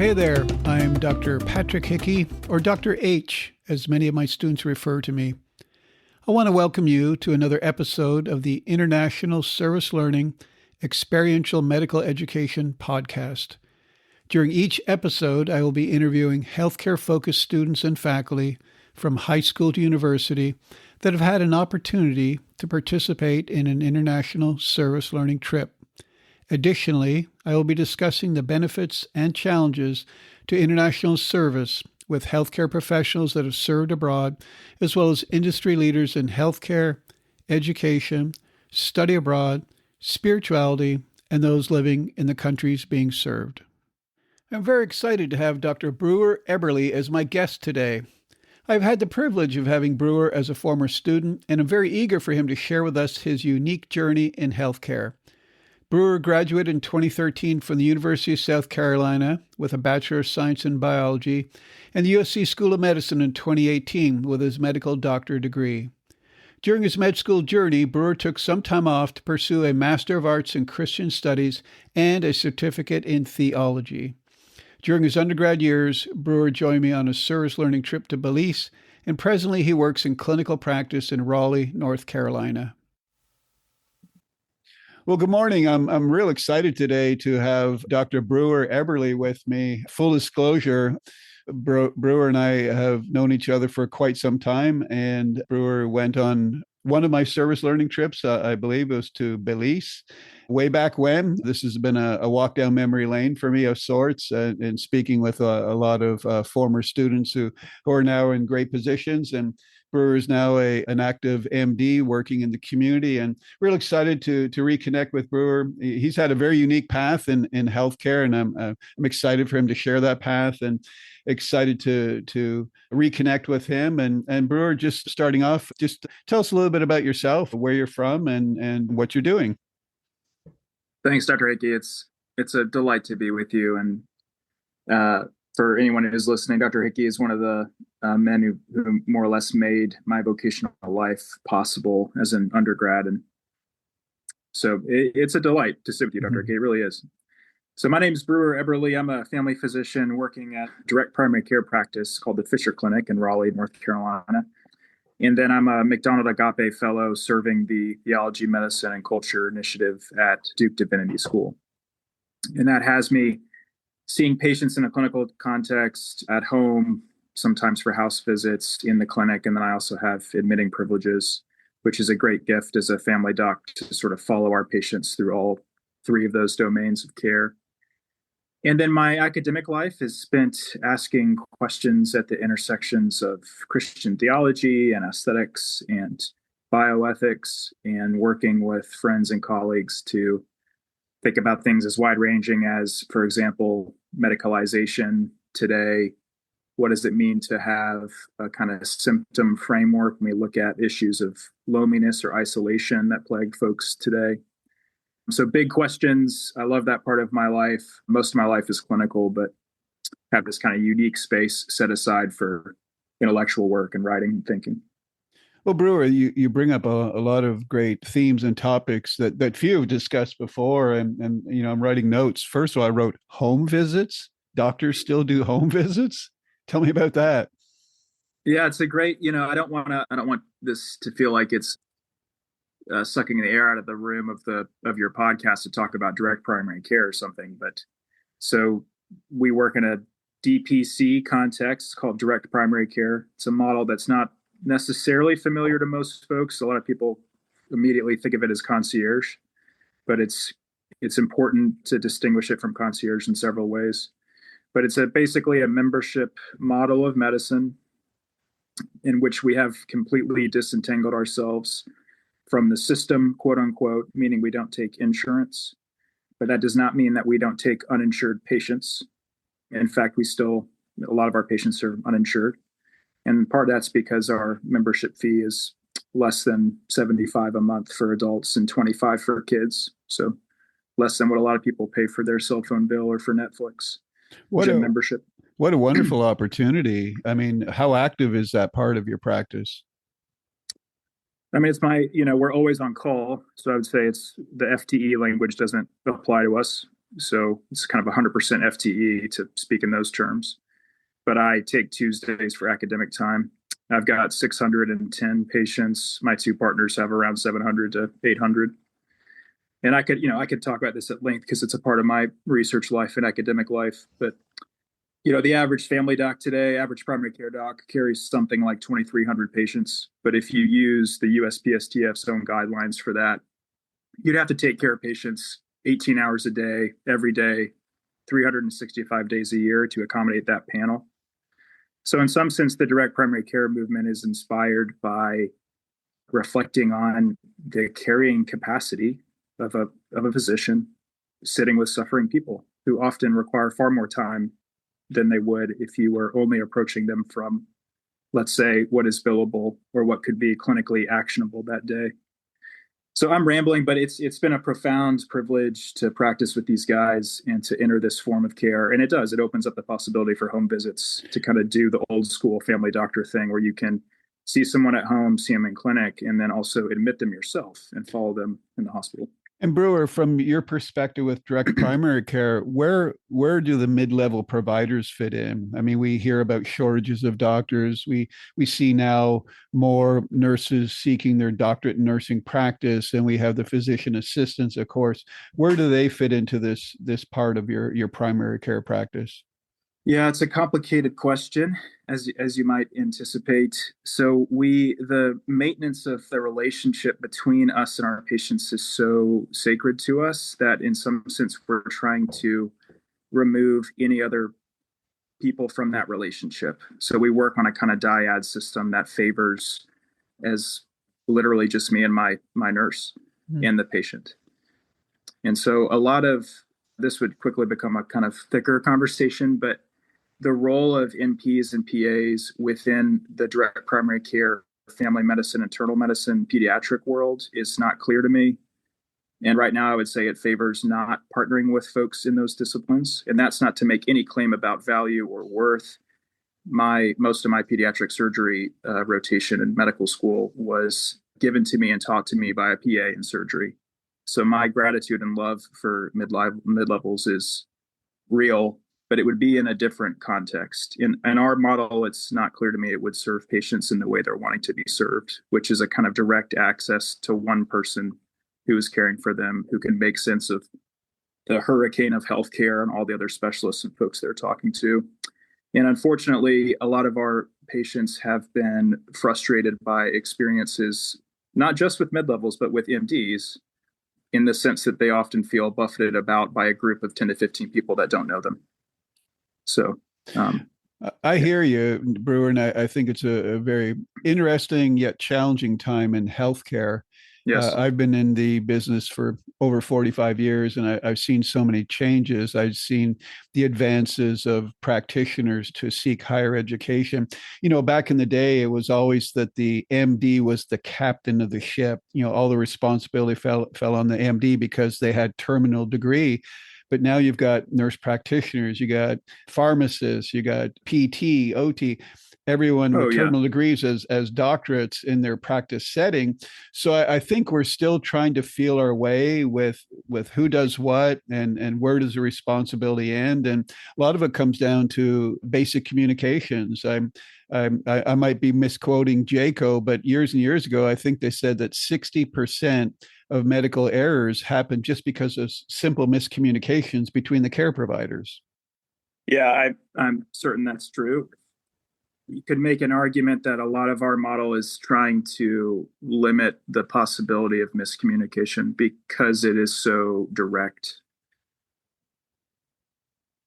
Hey there. I'm Dr. Patrick Hickey, or Dr. H, as many of my students refer to me. I want to welcome you to another episode of the International Service Learning Experiential Medical Education podcast. During each episode, I will be interviewing healthcare-focused students and faculty from high school to university that have had an opportunity to participate in an international service learning trip. Additionally, I will be discussing the benefits and challenges to international service with healthcare professionals that have served abroad, as well as industry leaders in healthcare, education, study abroad, spirituality, and those living in the countries being served. I'm very excited to have Dr. Brewer Eberly as my guest today. I've had the privilege of having Brewer as a former student, and I'm very eager for him to share with us his unique journey in healthcare. Brewer graduated in 2013 from the University of South Carolina with a Bachelor of Science in Biology and the USC School of Medicine in 2018 with his medical doctor degree. During his med school journey, Brewer took some time off to pursue a Master of Arts in Christian Studies and a certificate in Theology. During his undergrad years, Brewer joined me on a service learning trip to Belize, and presently he works in clinical practice in Raleigh, North Carolina. Well, good morning. I'm real excited today to have Dr. Brewer Eberly with me. Full disclosure, Brewer and I have known each other for quite some time, and Brewer went on one of my service learning trips. I believe it was to Belize way back when. This has been a walk down memory lane for me of sorts, and speaking with a lot of former students who are now in great positions. And Brewer is now an active MD working in the community, and real excited to reconnect with Brewer. He's had a very unique path in healthcare, and I'm excited for him to share that path, and excited to reconnect with him. And Brewer, just starting off, just tell us a little bit about yourself, where you're from, and what you're doing. Thanks, Dr. Hickey. It's a delight to be with you. And for anyone who's listening, Dr. Hickey is one of the men who more or less made my vocational life possible as an undergrad. And so it's a delight to sit with you, Dr. Hickey. It really is. So my name is Brewer Eberly. I'm a family physician working at a direct primary care practice called the Fisher Clinic in Raleigh, North Carolina. And then I'm a McDonald Agape Fellow serving the Theology, Medicine, and Culture Initiative at Duke Divinity School. And that has me seeing patients in a clinical context at home, sometimes for house visits in the clinic. And then I also have admitting privileges, which is a great gift as a family doc to sort of follow our patients through all three of those domains of care. And then my academic life is spent asking questions at the intersections of Christian theology and aesthetics and bioethics, and working with friends and colleagues to think about things as wide-ranging as, for example, medicalization today. What does it mean to have a kind of symptom framework when we look at issues of loneliness or isolation that plague folks today? So big questions. I love that part of my life. Most of my life is clinical, but have this kind of unique space set aside for intellectual work and writing and thinking. Well, Brewer, you bring up a lot of great themes and topics that few have discussed before. And I'm writing notes. First of all, I wrote home visits. Doctors still do home visits. Tell me about that. Yeah, it's a great, I don't want this to feel like it's sucking the air out of the room of your podcast to talk about direct primary care or something. But so we work in a DPC context called direct primary care. It's a model that's not necessarily familiar to most folks. A lot of people immediately think of it as concierge, but it's important to distinguish it from concierge in several ways. But it's basically a membership model of medicine in which we have completely disentangled ourselves from the system, quote unquote, meaning we don't take insurance, but that does not mean that we don't take uninsured patients. In fact, a lot of our patients are uninsured. And part of that's because our membership fee is less than $75 a month for adults and $25 for kids. So less than what a lot of people pay for their cell phone bill or for Netflix gym membership. What a wonderful opportunity. I mean, how active is that part of your practice? I mean, it's we're always on call. So I would say it's the FTE language doesn't apply to us. So it's kind of 100% FTE to speak in those terms. But I take Tuesdays for academic time. I've got 610 patients. My two partners have around 700 to 800. And I could talk about this at length because it's a part of my research life and academic life. But the average family doc today, average primary care doc carries something like 2,300 patients. But if you use the USPSTF's own guidelines for that, you'd have to take care of patients 18 hours a day, every day, 365 days a year to accommodate that panel. So in some sense, the direct primary care movement is inspired by reflecting on the carrying capacity of a physician sitting with suffering people who often require far more time than they would if you were only approaching them from, let's say, what is billable or what could be clinically actionable that day. So I'm rambling, but it's been a profound privilege to practice with these guys and to enter this form of care. And it opens up the possibility for home visits to kind of do the old school family doctor thing where you can see someone at home, see them in clinic, and then also admit them yourself and follow them in the hospital. And Brewer, from your perspective with direct primary care, where do the mid-level providers fit in? I mean, we hear about shortages of doctors. We see now more nurses seeking their doctorate in nursing practice, and we have the physician assistants, of course. Where do they fit into this part of your primary care practice? Yeah, it's a complicated question, as you might anticipate. So the maintenance of the relationship between us and our patients is so sacred to us that in some sense we're trying to remove any other people from that relationship. So we work on a kind of dyad system that favors as literally just me and my nurse and the patient. And so a lot of this would quickly become a kind of thicker conversation, but the role of NPs and PAs within the direct primary care, family medicine, internal medicine, pediatric world is not clear to me. And right now, I would say it favors not partnering with folks in those disciplines. And that's not to make any claim about value or worth. Most of my pediatric surgery rotation in medical school was given to me and taught to me by a PA in surgery. So my gratitude and love for mid-levels is real, but it would be in a different context. In our model, it's not clear to me it would serve patients in the way they're wanting to be served, which is a kind of direct access to one person who is caring for them, who can make sense of the hurricane of healthcare and all the other specialists and folks they're talking to. And unfortunately, a lot of our patients have been frustrated by experiences, not just with mid-levels, but with MDs, in the sense that they often feel buffeted about by a group of 10 to 15 people that don't know them. So I hear you, Brewer, and I think it's a very interesting yet challenging time in healthcare. yes. I've been in the business for over 45 years, and I've seen so many changes. I've seen the advances of practitioners to seek higher education. Back in the day, it was always that the MD was the captain of the ship. All the responsibility fell on the MD because they had terminal degree. But now you've got nurse practitioners, you got pharmacists, you got PT, OT, everyone with terminal degrees as doctorates in their practice setting. So I think we're still trying to feel our way with who does what and where does the responsibility end. And a lot of it comes down to basic communications. I might be misquoting Jaco, but years and years ago, I think they said that 60% of medical errors happen just because of simple miscommunications between the care providers. Yeah, I'm certain that's true. You could make an argument that a lot of our model is trying to limit the possibility of miscommunication because it is so direct.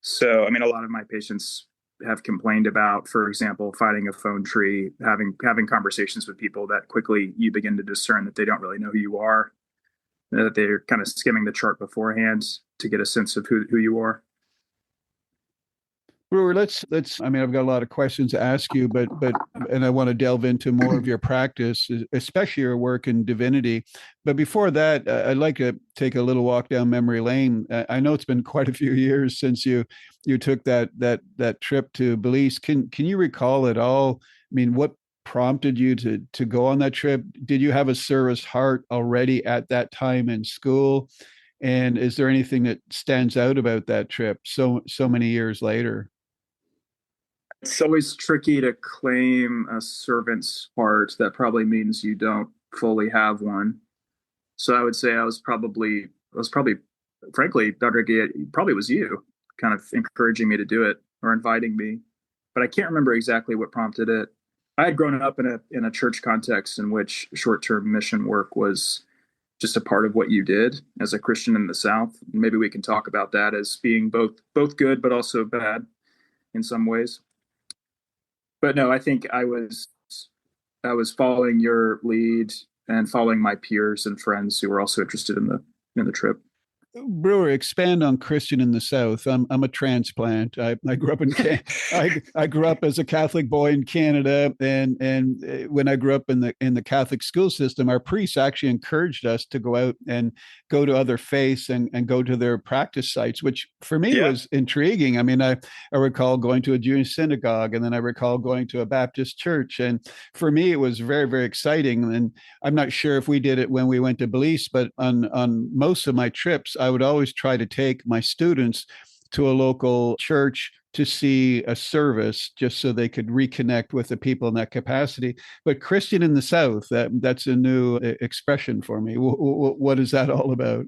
So, I mean, a lot of my patients have complained about, for example, finding a phone tree, having conversations with people that quickly you begin to discern that they don't really know who you are, that they're kind of skimming the chart beforehand to get a sense of who you are. Brewer, let's. I mean, I've got a lot of questions to ask you, and I want to delve into more of your practice, especially your work in divinity. But before that, I'd like to take a little walk down memory lane. I know it's been quite a few years since you took that trip to Belize. Can you recall at all? I mean, what prompted you to go on that trip? Did you have a service heart already at that time in school? And is there anything that stands out about that trip so many years later? It's always tricky to claim a servant's heart. That probably means you don't fully have one. So I would say I was probably, frankly, Dr. Gay, it probably was you kind of encouraging me to do it or inviting me, but I can't remember exactly what prompted it. I had grown up in a church context in which short-term mission work was just a part of what you did as a Christian in the South. Maybe we can talk about that as being both good but also bad in some ways. But no, I think I was following your lead and following my peers and friends who were also interested in the trip. Brewer, expand on Christian in the South. I'm a transplant. I grew up I grew up as a Catholic boy in Canada, and when I grew up in the Catholic school system, our priests actually encouraged us to go out and go to other faiths and go to their practice sites, which for me Yeah. was intriguing. I mean, I recall going to a Jewish synagogue, and then I recall going to a Baptist church, and for me it was very, very exciting. And I'm not sure if we did it when we went to Belize, but on most of my trips, I would always try to take my students to a local church to see a service just so they could reconnect with the people in that capacity. But Christian in the South, that's a new expression for me. What is that all about?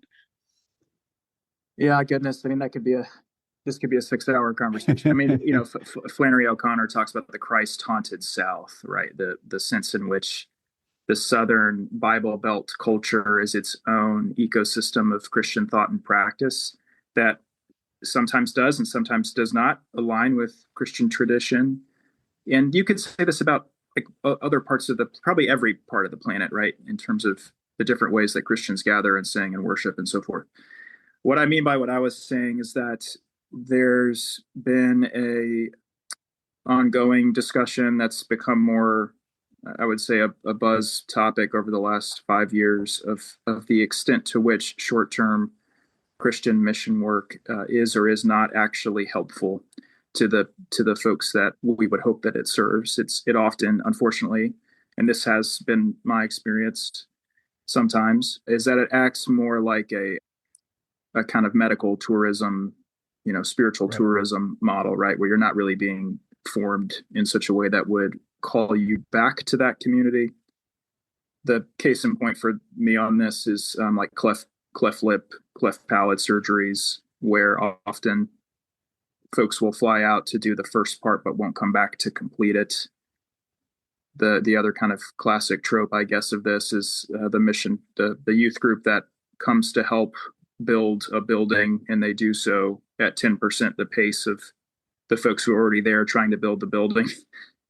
Yeah, goodness. I mean, this could be a 6-hour conversation. I mean, Flannery O'Connor talks about the Christ haunted South, right? The sense in which the Southern Bible Belt culture is its own ecosystem of Christian thought and practice that sometimes does and sometimes does not align with Christian tradition. And you could say this about like other parts of probably every part of the planet, right? In terms of the different ways that Christians gather and sing and worship and so forth. What I mean by what I was saying is that there's been a ongoing discussion that's become more, I would say, a buzz topic over the last 5 years of the extent to which short-term Christian mission work is or is not actually helpful to the folks that we would hope that it serves. It often, unfortunately, and this has been my experience sometimes, is that it acts more like a kind of medical tourism, spiritual Right. tourism model, right? Where you're not really being formed in such a way that would call you back to that community. The case in point for me on this is like cleft lip, cleft palate surgeries, where often folks will fly out to do the first part but won't come back to complete it. The other kind of classic trope, I guess, of this is the youth group that comes to help build a building, and they do so at 10% the pace of the folks who are already there trying to build the building.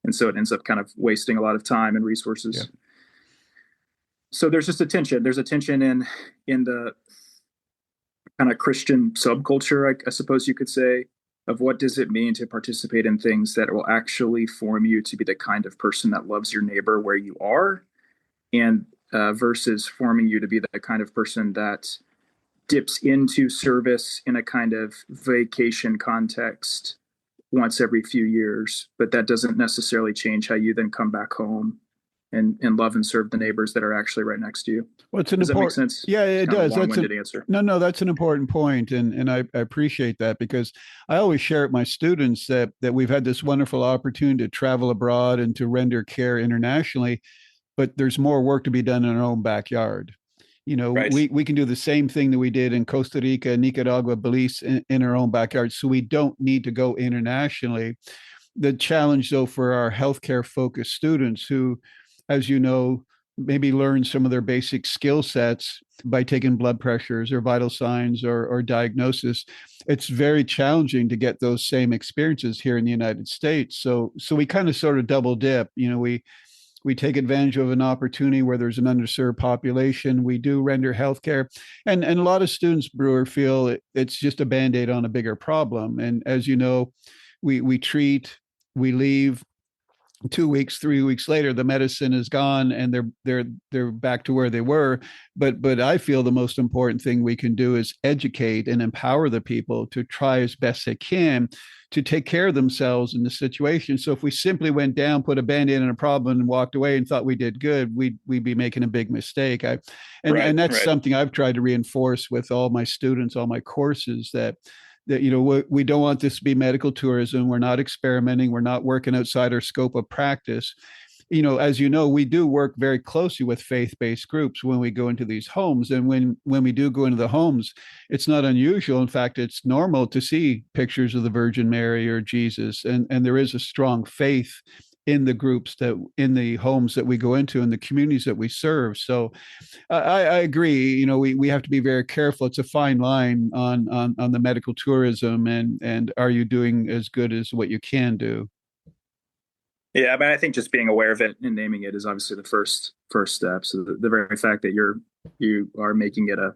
And so it ends up kind of wasting a lot of time and resources. Yeah. So there's just a tension. There's a tension in the kind of Christian subculture, I suppose you could say, of what does it mean to participate in things that will actually form you to be the kind of person that loves your neighbor where you are, and versus forming you to be the kind of person that dips into service in a kind of vacation context once every few years, but that doesn't necessarily change how you then come back home and love and serve the neighbors that are actually right next to you. Well, it's an Does that make important, sense? yeah, It's it kind of does. a long-winded answer. No, that's an important point, and I appreciate that, because I always share with my students that we've had this wonderful opportunity to travel abroad and to render care internationally, but there's more work to be done in our own backyard. Right. We can do the same thing that we did in Costa Rica, Nicaragua, Belize in our own backyard, so we don't need to go internationally. The challenge, though, for our healthcare focused students who, as you know, maybe learn some of their basic skill sets by taking blood pressures or vital signs or diagnosis, it's very challenging to get those same experiences here in the United States. So we kind of sort of double dip. We take advantage of an opportunity where there's an underserved population. We do render healthcare, and a lot of students, Brewer, feel it's just a band-aid on a bigger problem. And as you know, we treat, we leave, 2 weeks, 3 weeks later, the medicine is gone and they're back to where they were. But I feel the most important thing we can do is educate and empower the people to try as best they can to take care of themselves in the situation. So if we simply went down, put a band-aid on a problem and walked away and thought we did good, we'd be making a big mistake. And that's something I've tried to reinforce with all my students, all my courses, that we don't want this to be medical tourism. We're not experimenting. We're not working outside our scope of practice. As you know, we do work very closely with faith-based groups when we go into these homes. And when we do go into the homes, it's not unusual. In fact, it's normal to see pictures of the Virgin Mary or Jesus. And there is a strong faith in the groups in the homes that we go into and the communities that we serve. So I agree. We have to be very careful. It's a fine line on the medical tourism and are you doing as good as what you can do? Yeah, but I think just being aware of it and naming it is obviously the first step. So the very fact that you are making it a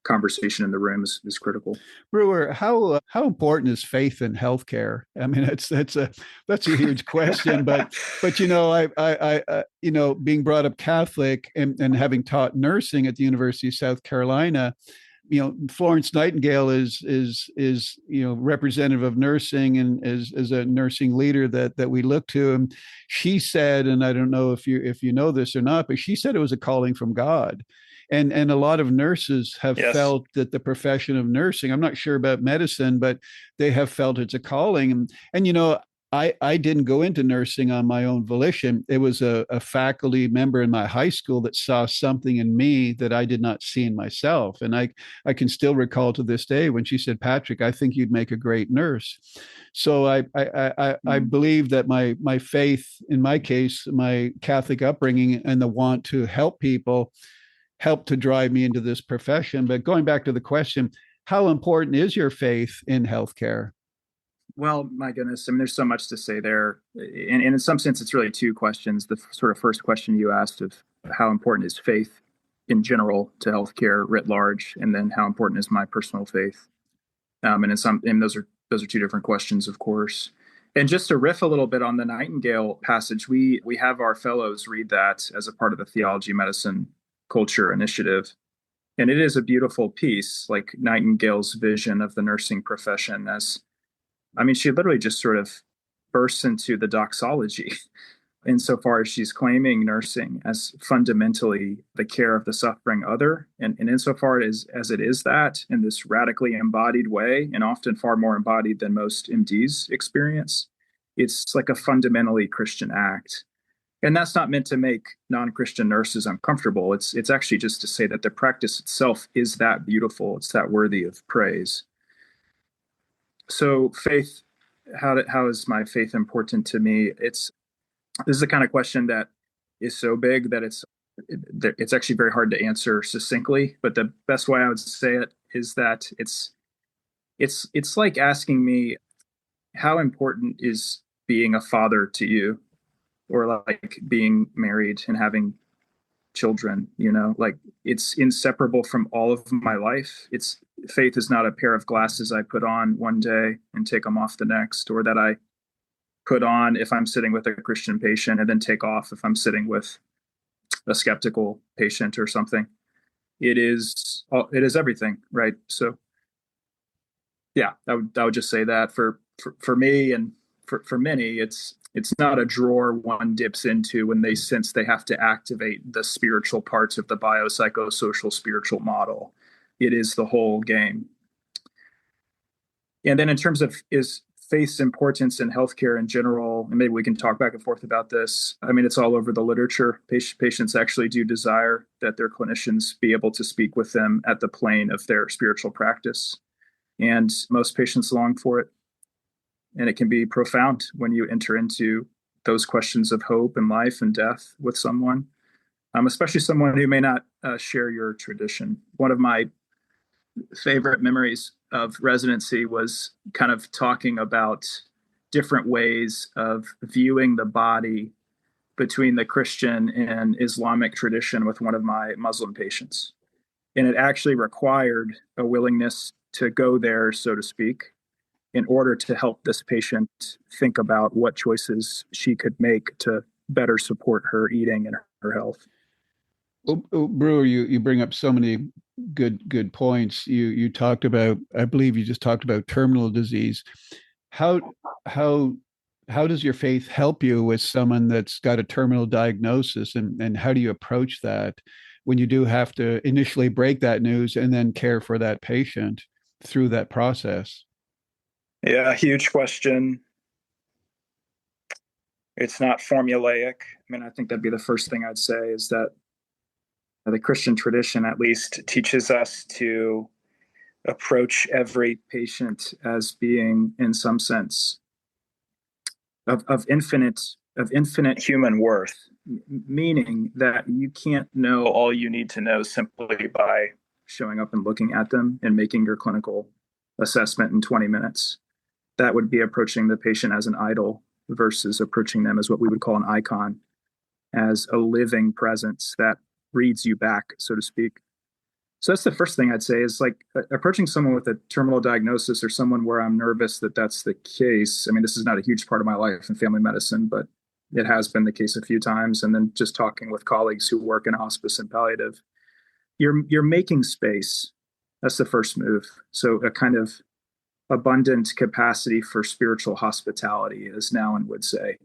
conversation in the room is critical. Brewer, how important is faith in healthcare? I mean, that's a huge question, but I being brought up Catholic and having taught nursing at the University of South Carolina, Florence Nightingale is representative of nursing and is a nursing leader that we look to. And she said, and I don't know if you know this or not, but she said it was a calling from God. And a lot of nurses have felt that the profession of nursing, I'm not sure about medicine, but they have felt it's a calling. And I didn't go into nursing on my own volition. It was a faculty member in my high school that saw something in me that I did not see in myself. And I can still recall to this day when she said, "Patrick, I think you'd make a great nurse." So I believe that my faith, in my case, my Catholic upbringing and the want to help people helped to drive me into this profession. But going back to the question, how important is your faith in healthcare? Well, my goodness, I mean, there's so much to say there. And in some sense, it's really two questions. The sort of first question you asked of how important is faith in general to healthcare writ large, and then how important is my personal faith? And those are two different questions, of course. And just to riff a little bit on the Nightingale passage, we have our fellows read that as a part of the Theology, Medicine, Culture initiative. And it is a beautiful piece, like Nightingale's vision of the nursing profession she literally just sort of bursts into the doxology insofar as she's claiming nursing as fundamentally the care of the suffering other. And insofar as it is that in this radically embodied way, and often far more embodied than most MDs experience, it's like a fundamentally Christian act. And that's not meant to make non-Christian nurses uncomfortable. It's actually just to say that the practice itself is that beautiful. It's that worthy of praise. So faith, how is my faith important to me? This is the kind of question that is so big that it's actually very hard to answer succinctly. But the best way I would say it is that it's like asking me, how important is being a father to you, or like being married and having children? Like it's inseparable from all of my life. Faith is not a pair of glasses I put on one day and take them off the next, or that I put on if I'm sitting with a Christian patient and then take off if I'm sitting with a skeptical patient or something. It is everything, right? So yeah, I would just say that for me and for many, it's not a drawer one dips into when they sense they have to activate the spiritual parts of the biopsychosocial spiritual model. It is the whole game. And then in terms of is faith's importance in healthcare in general, and maybe we can talk back and forth about this. I mean, it's all over the literature. Patients actually do desire that their clinicians be able to speak with them at the plane of their spiritual practice. And most patients long for it. And it can be profound when you enter into those questions of hope and life and death with someone, especially someone who may not share your tradition. One of my favorite memories of residency was kind of talking about different ways of viewing the body between the Christian and Islamic tradition with one of my Muslim patients. And it actually required a willingness to go there, so to speak, in order to help this patient think about what choices she could make to better support her eating and her health. Well, Brewer, you bring up so many good points. You talked about, I believe you just talked about terminal disease. How how how does your faith help you with someone that's got a terminal diagnosis, and how do you approach that when you do have to initially break that news and then care for that patient through that process? Yeah, huge question. It's not formulaic. I mean, I think that'd be the first thing I'd say is that the Christian tradition at least teaches us to approach every patient as being, in some sense, of infinite human worth, meaning that you can't know all you need to know simply by showing up and looking at them and making your clinical assessment in 20 minutes. That would be approaching the patient as an idol versus approaching them as what we would call an icon, as a living presence that reads you back, so to speak. So that's the first thing I'd say is like approaching someone with a terminal diagnosis or someone where I'm nervous that that's the case. I mean, this is not a huge part of my life in family medicine, but it has been the case a few times. And then just talking with colleagues who work in hospice and palliative, you're making space. That's the first move. So a kind of abundant capacity for spiritual hospitality, as Nouwen would say,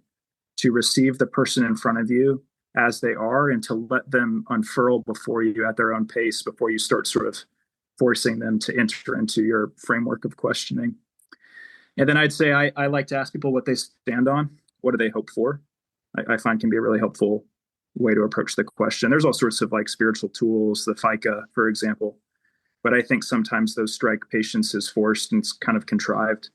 to receive the person in front of you as they are and to let them unfurl before you at their own pace before you start sort of forcing them to enter into your framework of questioning. And then I'd say I like to ask people what they stand on. What do they hope for? I find can be a really helpful way to approach the question. There's all sorts of like spiritual tools, the FICA, for example. But I think sometimes those strike patients as forced and kind of contrived.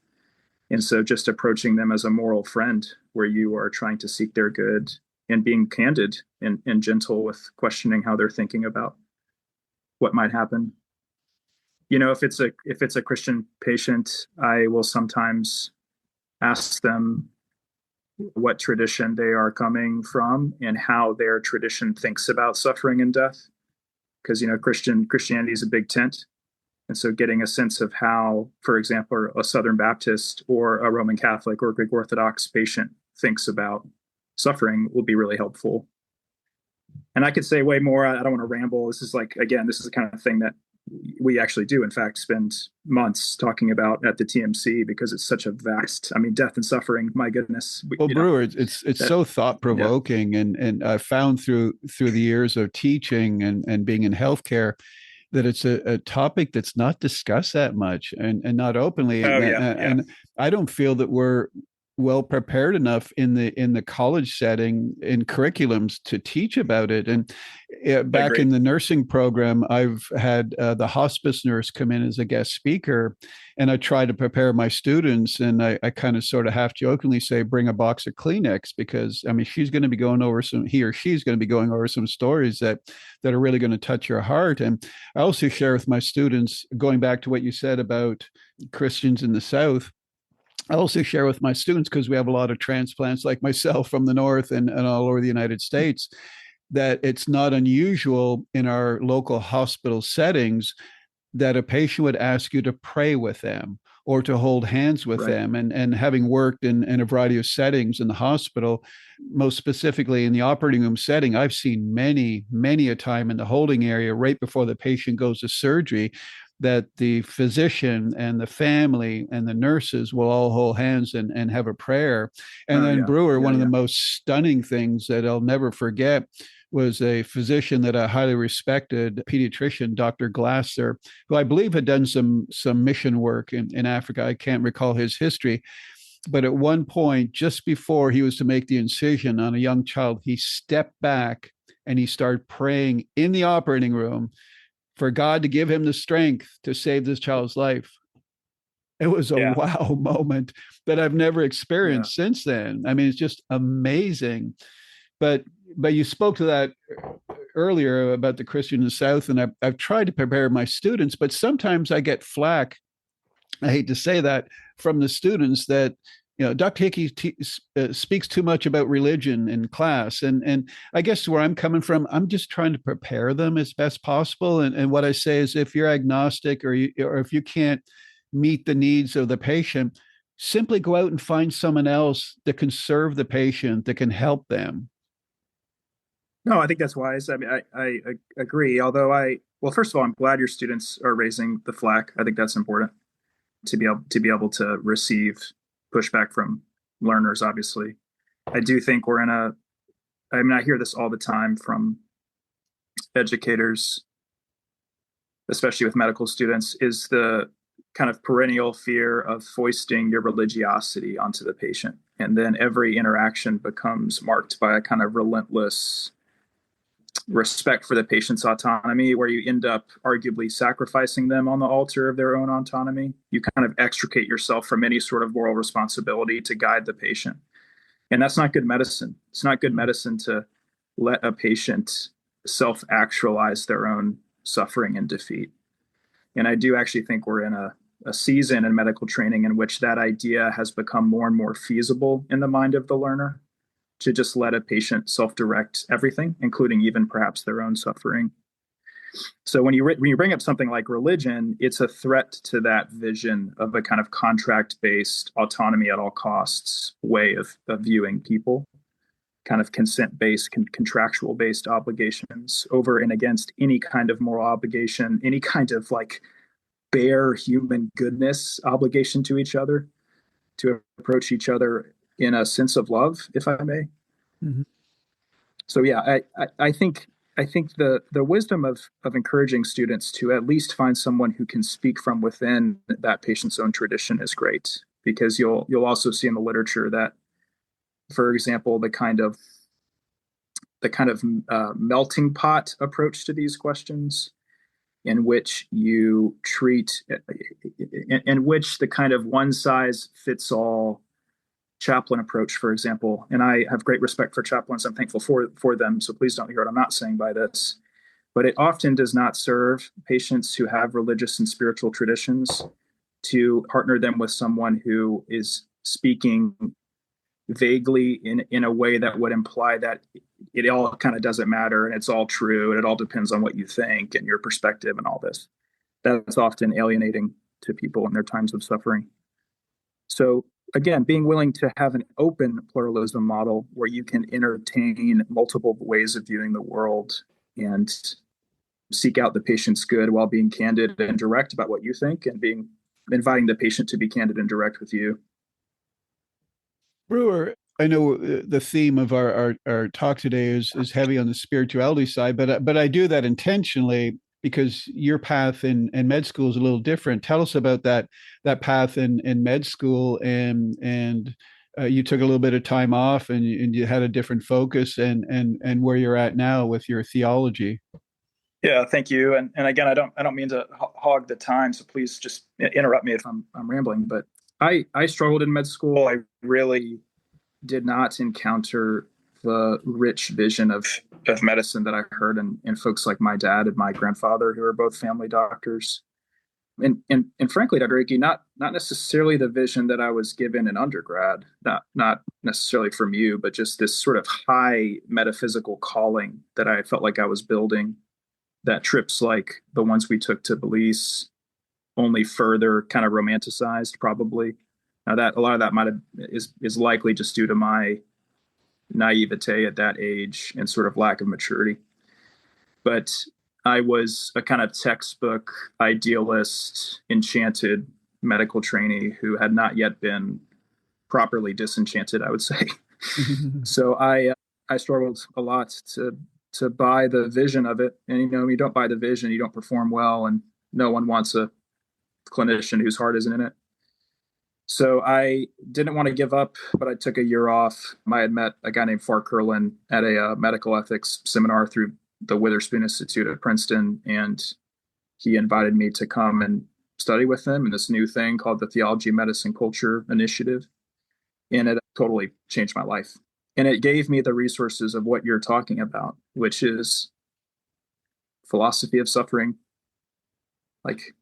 And so just approaching them as a moral friend where you are trying to seek their good and being candid and gentle with questioning how they're thinking about what might happen. You know, if it's a Christian patient, I will sometimes ask them what tradition they are coming from and how their tradition thinks about suffering and death. Because, you know, Christianity is a big tent. And so getting a sense of how, for example, a Southern Baptist or a Roman Catholic or Greek Orthodox patient thinks about suffering will be really helpful. And I could say way more. I don't want to ramble. This is like, again, this is the kind of thing that we actually do, in fact, spend months talking about at the TMC because it's such a vast, I mean, death and suffering, my goodness. Well, Brewer, it's so thought-provoking. Yeah. And I found through the years of teaching and being in healthcare that it's a topic that's not discussed that much and not openly. And I don't feel that we're well prepared enough in the college setting in curriculums to teach about it. And back in the nursing program, I've had the hospice nurse come in as a guest speaker, and I try to prepare my students, and I kind of sort of half jokingly say, bring a box of Kleenex, because I mean, she's going to be going over he or she's going to be going over some stories that are really going to touch your heart. And I also share with my students, going back to what you said about Christians in the South, I also share with my students, because we have a lot of transplants like myself from the North and all over the United States, that it's not unusual in our local hospital settings that a patient would ask you to pray with them or to hold hands with them. And having worked in a variety of settings in the hospital, most specifically in the operating room setting, I've seen many a time in the holding area right before the patient goes to surgery that the physician and the family and the nurses will all hold hands and have a prayer. And then Brewer, one of the most stunning things that I'll never forget was a physician that I highly respected, pediatrician, Dr. Glasser, who I believe had done some mission work in Africa. I can't recall his history. But at one point, just before he was to make the incision on a young child, he stepped back and he started praying in the operating room for God to give him the strength to save this child's life. It was a wow moment that I've never experienced since then. I mean, it's just amazing. But you spoke to that earlier about the Christian in the South, and I've tried to prepare my students, but sometimes I get flack, I hate to say that, from the students that, you know, Dr. Hickey speaks too much about religion in class. And I guess where I'm coming from, I'm just trying to prepare them as best possible. And what I say is, if you're agnostic or if you can't meet the needs of the patient, simply go out and find someone else that can serve the patient, that can help them. No, I think that's wise. I mean, I agree. Although well, first of all, I'm glad your students are raising the flag. I think that's important to be able to receive pushback from learners. Obviously, I do think we're in a. I mean, I hear this all the time from educators, especially with medical students, is the kind of perennial fear of foisting your religiosity onto the patient. And then every interaction becomes marked by a kind of relentless respect for the patient's autonomy, where you end up arguably sacrificing them on the altar of their own autonomy. You kind of extricate yourself from any sort of moral responsibility to guide the patient. And that's not good medicine. It's not good medicine to let a patient self-actualize their own suffering and defeat. And I do actually think we're in a season in medical training in which that idea has become more and more feasible in the mind of the learner, to just let a patient self-direct everything, including even perhaps their own suffering. So when you bring up something like religion, it's a threat to that vision of a kind of contract-based autonomy at all costs way of viewing people, kind of consent-based, contractual-based obligations over and against any kind of moral obligation, any kind of like bare human goodness obligation to each other, to approach each other in a sense of love, if I may. Mm-hmm. So yeah, I think the wisdom of encouraging students to at least find someone who can speak from within that patient's own tradition is great, because you'll also see in the literature that, for example, the kind of melting pot approach to these questions, in which you treat, in which the kind of one size fits all chaplain approach, for example, and I have great respect for chaplains. I'm thankful for them. So please don't hear what I'm not saying by this, but it often does not serve patients who have religious and spiritual traditions to partner them with someone who is speaking vaguely in a way that would imply that it all kind of doesn't matter and it's all true and it all depends on what you think and your perspective and all this. That's often alienating to people in their times of suffering. So again, being willing to have an open pluralism model where you can entertain multiple ways of viewing the world and seek out the patient's good while being candid and direct about what you think, and inviting the patient to be candid and direct with you. Brewer, I know the theme of our talk today is heavy on the spirituality side, but I do that intentionally because your path in med school is a little different. Tell us about that path in med school, and you took a little bit of time off, and you had a different focus, and where you're at now with your theology. Yeah, thank you. And again, I don't mean to hog the time, so please just interrupt me if I'm rambling. But I struggled in med school. I really did not encounter the rich vision of medicine that I heard in folks like my dad and my grandfather, who are both family doctors. And frankly, Dr. Hickey, not necessarily the vision that I was given in undergrad, not necessarily from you, but just this sort of high metaphysical calling that I felt like I was building, that trips like the ones we took to Belize only further kind of romanticized, probably. Now that a lot of that is likely just due to my naivete at that age and sort of lack of maturity. But I was a kind of textbook idealist, enchanted medical trainee who had not yet been properly disenchanted, I would say. So I struggled a lot to buy the vision of it. And, you don't buy the vision, you don't perform well, and no one wants a clinician whose heart isn't in it. So I didn't want to give up, but I took a year off. I had met a guy named Farr Curlin at a medical ethics seminar through the Witherspoon Institute at Princeton, and he invited me to come and study with him in this new thing called the Theology, Medicine, Culture Initiative. And it totally changed my life. And it gave me the resources of what you're talking about, which is philosophy of suffering, like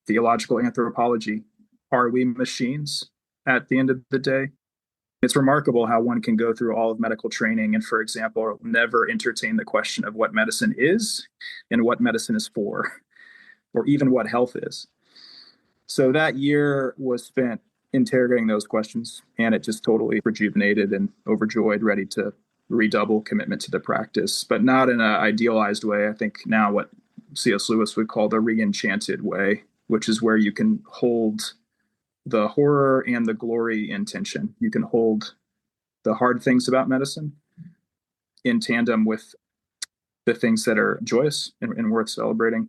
theological anthropology. Are we machines at the end of the day? It's remarkable how one can go through all of medical training and, for example, never entertain the question of what medicine is and what medicine is for, or even what health is. So that year was spent interrogating those questions, and it just totally rejuvenated and overjoyed, ready to redouble commitment to the practice, but not in an idealized way. I think now what C.S. Lewis would call the re-enchanted way, which is where you can hold the horror and the glory in tension. You can hold the hard things about medicine in tandem with the things that are joyous and worth celebrating.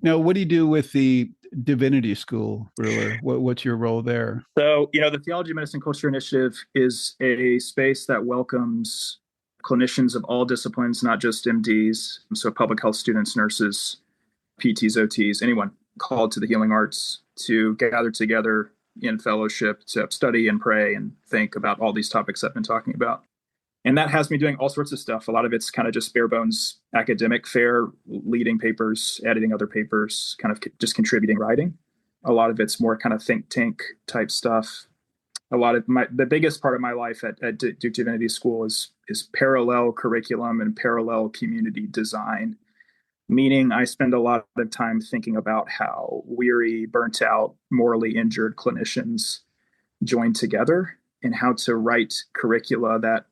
Now, what do you do with the divinity school, Brewer? What's your role there? So, the Theology, Medicine, Culture Initiative is a space that welcomes clinicians of all disciplines, not just MDs. So public health students, nurses, PTs, OTs, anyone called to the healing arts to gather together in fellowship to study and pray and think about all these topics I've been talking about. And that has me doing all sorts of stuff. A lot of it's kind of just bare bones academic fare, leading papers, editing other papers, kind of just contributing writing. A lot of it's more kind of think tank type stuff. The biggest part of my life at Duke Divinity School is parallel curriculum and parallel community design. Meaning I spend a lot of time thinking about how weary, burnt out, morally injured clinicians join together and how to write curricula that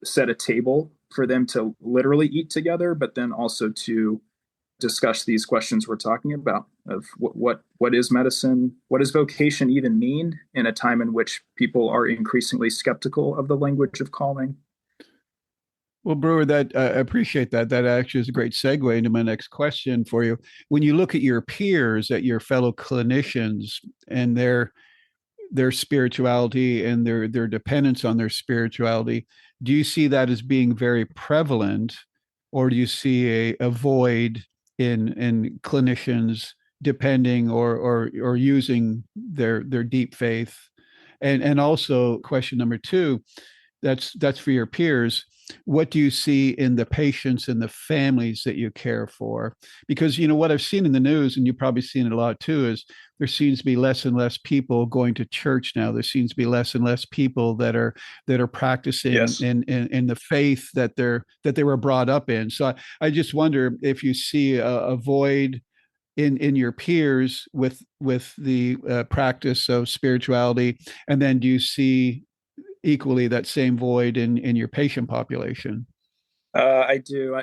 set a table for them to literally eat together, but then also to discuss these questions we're talking about of what is medicine, what does vocation even mean in a time in which people are increasingly skeptical of the language of calling. Well, Brewer, that I appreciate that. That actually is a great segue into my next question for you. When you look at your peers, at your fellow clinicians, and their spirituality and their dependence on their spirituality, do you see that as being very prevalent, or do you see a void in clinicians depending or using their deep faith? And also, question number two, that's for your peers. What do you see in the patients and the families that you care for? Because what I've seen in the news, and you've probably seen it a lot too, is there seems to be less and less people going to church now. There seems to be less and less people that are practicing Yes. in the faith that they were brought up in. So I just wonder if you see a void in your peers with the practice of spirituality, and then do you see equally that same void in your patient population? I do.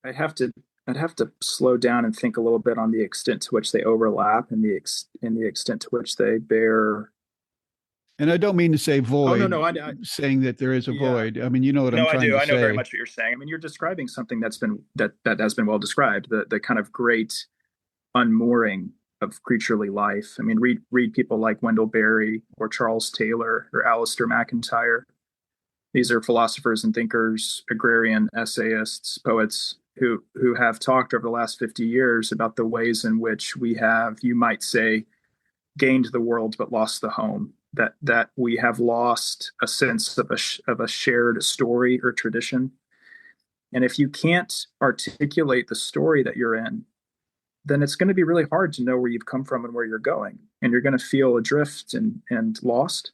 I'd have to slow down and think a little bit on the extent to which they overlap and the extent to which they bear. And I don't mean to say void. Oh no, saying that there is a void. I mean, you know what no, I'm trying to say. I know very much what you're saying. I mean, you're describing something that has been well described. The kind of great unmooring of creaturely life. I mean, read people like Wendell Berry or Charles Taylor or Alistair MacIntyre. These are philosophers and thinkers, agrarian essayists, poets who have talked over the last 50 years about the ways in which we have, you might say, gained the world but lost the home. That we have lost a sense of a shared story or tradition. And if you can't articulate the story that you're in, then it's going to be really hard to know where you've come from and where you're going. And you're going to feel adrift and lost.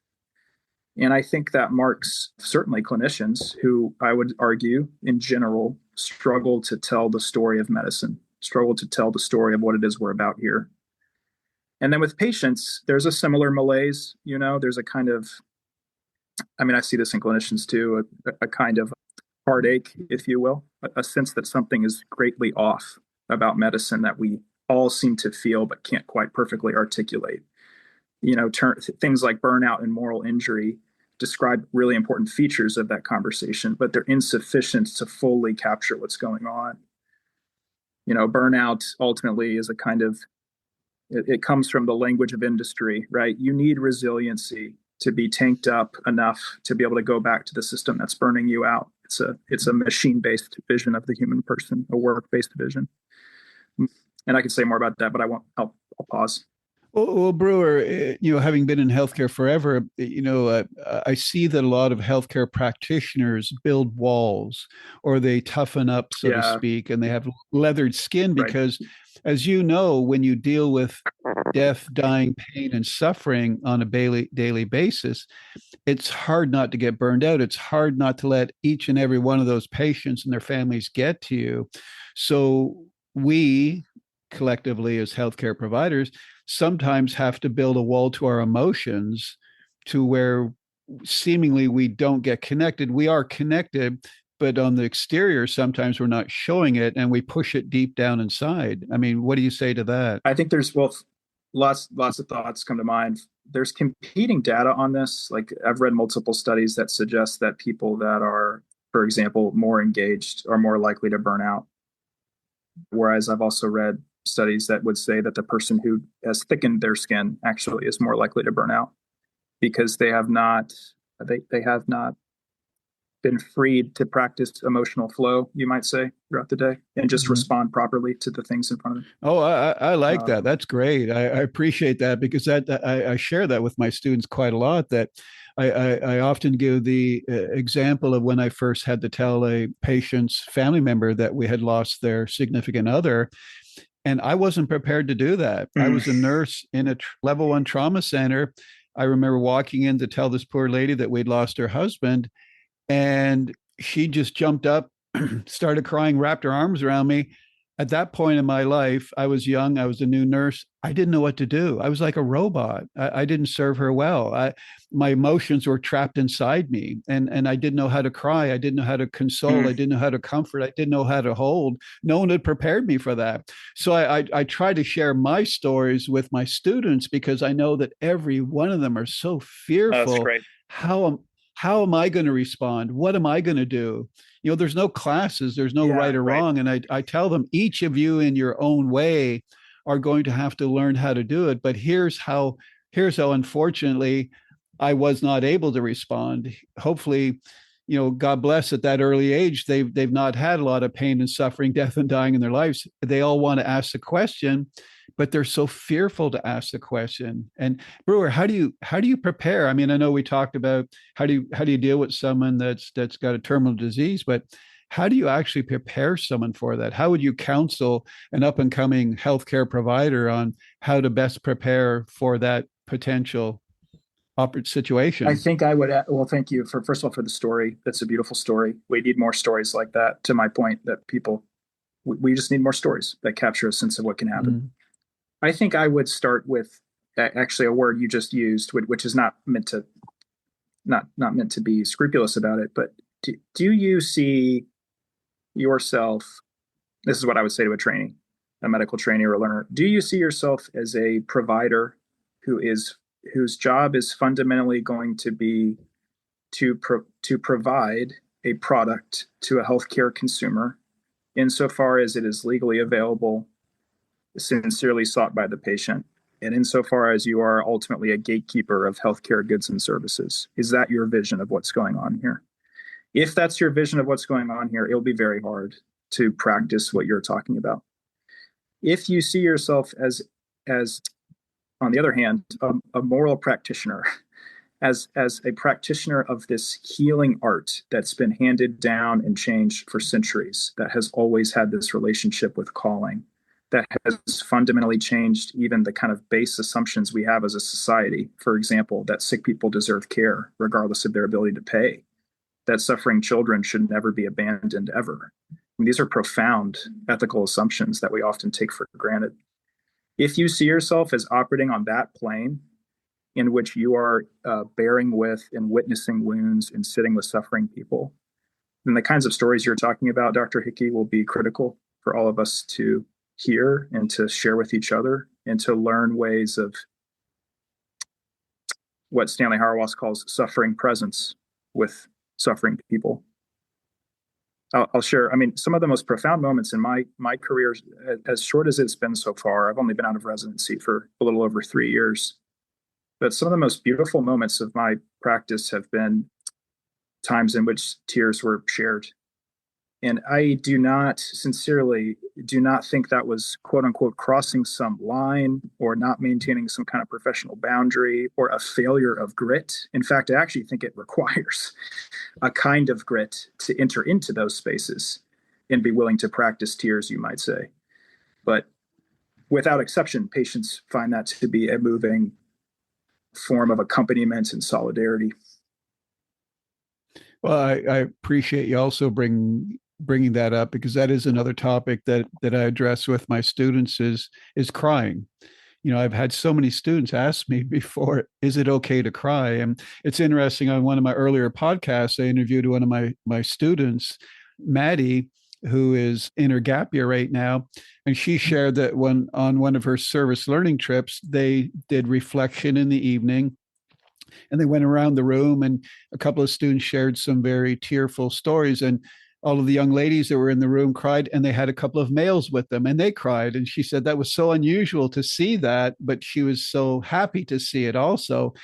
And I think that marks certainly clinicians who, I would argue, in general, struggle to tell the story of medicine, struggle to tell the story of what it is we're about here. And then with patients, there's a similar malaise. There's a kind of, I mean, I see this in clinicians too, a kind of heartache, if you will, a sense that something is greatly off about medicine that we all seem to feel but can't quite perfectly articulate. Things like burnout and moral injury describe really important features of that conversation, but they're insufficient to fully capture what's going on. Burnout ultimately is a kind of, it comes from the language of industry, right? You need resiliency to be tanked up enough to be able to go back to the system that's burning you out. It's a machine-based vision of the human person, a work-based vision. And I can say more about that, but I won't. I'll pause. Well, Brewer, having been in healthcare forever, I see that a lot of healthcare practitioners build walls, or they toughen up, so to speak, and they have leathered skin because, as you know, when you deal with death, dying, pain, and suffering on a daily basis, it's hard not to get burned out. It's hard not to let each and every one of those patients and their families get to you. So we collectively as healthcare providers sometimes have to build a wall to our emotions to where seemingly we don't get connected. We are connected, but on the exterior, sometimes we're not showing it and we push it deep down inside. I mean, what do you say to that? I think there's lots of thoughts come to mind. There's competing data on this. Like I've read multiple studies that suggest that people that are, for example, more engaged are more likely to burn out. Whereas I've also read studies that would say that the person who has thickened their skin actually is more likely to burn out because they have not been freed to practice emotional flow, you might say, throughout the day and just respond properly to the things in front of them. Oh, I like that. That's great. I appreciate that because I share that with my students quite a lot. That I often give the example of when I first had to tell a patient's family member that we had lost their significant other. And I wasn't prepared to do that. I was a nurse in a level 1 trauma center. I remember walking in to tell this poor lady that we'd lost her husband. And she just jumped up, started crying, wrapped her arms around me. At that point in my life, I was young. I was a new nurse. I didn't know what to do. I was like a robot. I didn't serve her well. My emotions were trapped inside me, and I didn't know how to cry. I didn't know how to console. I didn't know how to comfort. I didn't know how to hold. No one had prepared me for that. So I try to share my stories with my students because I know that every one of them are so fearful. That's great. How am I going to respond? What am I going to do? There's no classes, there's no right or wrong. And I tell them, each of you in your own way are going to have to learn how to do it. But here's how unfortunately I was not able to respond. Hopefully, God bless at that early age, they've not had a lot of pain and suffering, death and dying in their lives. They all want to ask the question, but they're so fearful to ask the question. And Brewer, how do you prepare? I mean, I know we talked about how do you deal with someone that's got a terminal disease, but how do you actually prepare someone for that? How would you counsel an up and coming healthcare provider on how to best prepare for that potential situation? I think I would. Well, thank you first of all for the story. That's a beautiful story. We need more stories like that. To my point, that we just need more stories that capture a sense of what can happen. Mm-hmm. I think I would start with actually a word you just used, which is not meant to be scrupulous about it. But do you see yourself? This is what I would say to a medical trainee or a learner. Do you see yourself as a provider whose job is fundamentally going to be to provide a product to a healthcare consumer insofar as it is legally available, sincerely sought by the patient, and insofar as you are ultimately a gatekeeper of healthcare goods and services? Is that your vision of what's going on here? If that's your vision of what's going on here, it'll be very hard to practice what you're talking about. If you see yourself as on the other hand, a moral practitioner, as a practitioner of this healing art that's been handed down and changed for centuries, that has always had this relationship with calling, that has fundamentally changed even the kind of base assumptions we have as a society. For example, that sick people deserve care regardless of their ability to pay, that suffering children should never be abandoned ever. I mean, these are profound ethical assumptions that we often take for granted. If you see yourself as operating on that plane in which you are bearing with and witnessing wounds and sitting with suffering people, then the kinds of stories you're talking about, Dr. Hickey, will be critical for all of us to hear and to share with each other and to learn ways of what Stanley Hauerwas calls suffering presence with suffering people. I'll share. I mean, some of the most profound moments in my career, as short as it's been so far, I've only been out of residency for a little over 3 years, but some of the most beautiful moments of my practice have been times in which tears were shared. And I sincerely do not think that was, quote unquote, crossing some line or not maintaining some kind of professional boundary or a failure of grit. In fact, I actually think it requires a kind of grit to enter into those spaces and be willing to practice tears, you might say. But without exception, patients find that to be a moving form of accompaniment and solidarity. Well, I appreciate you also bringing bringing that up, because that is another topic that I address with my students is crying. I've had so many students ask me before, is it okay to cry? And it's interesting. On one of my earlier podcasts, I interviewed one of my students, Maddie, who is in her gap year right now. And she shared that on one of her service learning trips, they did reflection in the evening, and they went around the room, and a couple of students shared some very tearful stories, and all of the young ladies that were in the room cried, and they had a couple of males with them and they cried. And she said that was so unusual to see that, but she was so happy to see it also.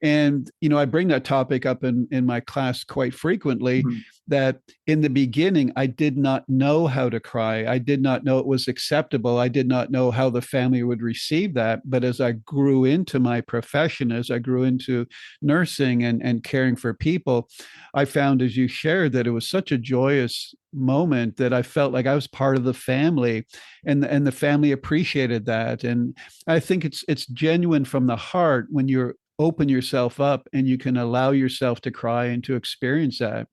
And I bring that topic up in my class quite frequently, that in the beginning, I did not know how to cry. I did not know it was acceptable. I did not know how the family would receive that. But as I grew into my profession, as I grew into nursing and caring for people, I found, as you shared, that it was such a joyous moment that I felt like I was part of the family, and the family appreciated that. And I think it's genuine from the heart when you're open yourself up and you can allow yourself to cry and to experience that.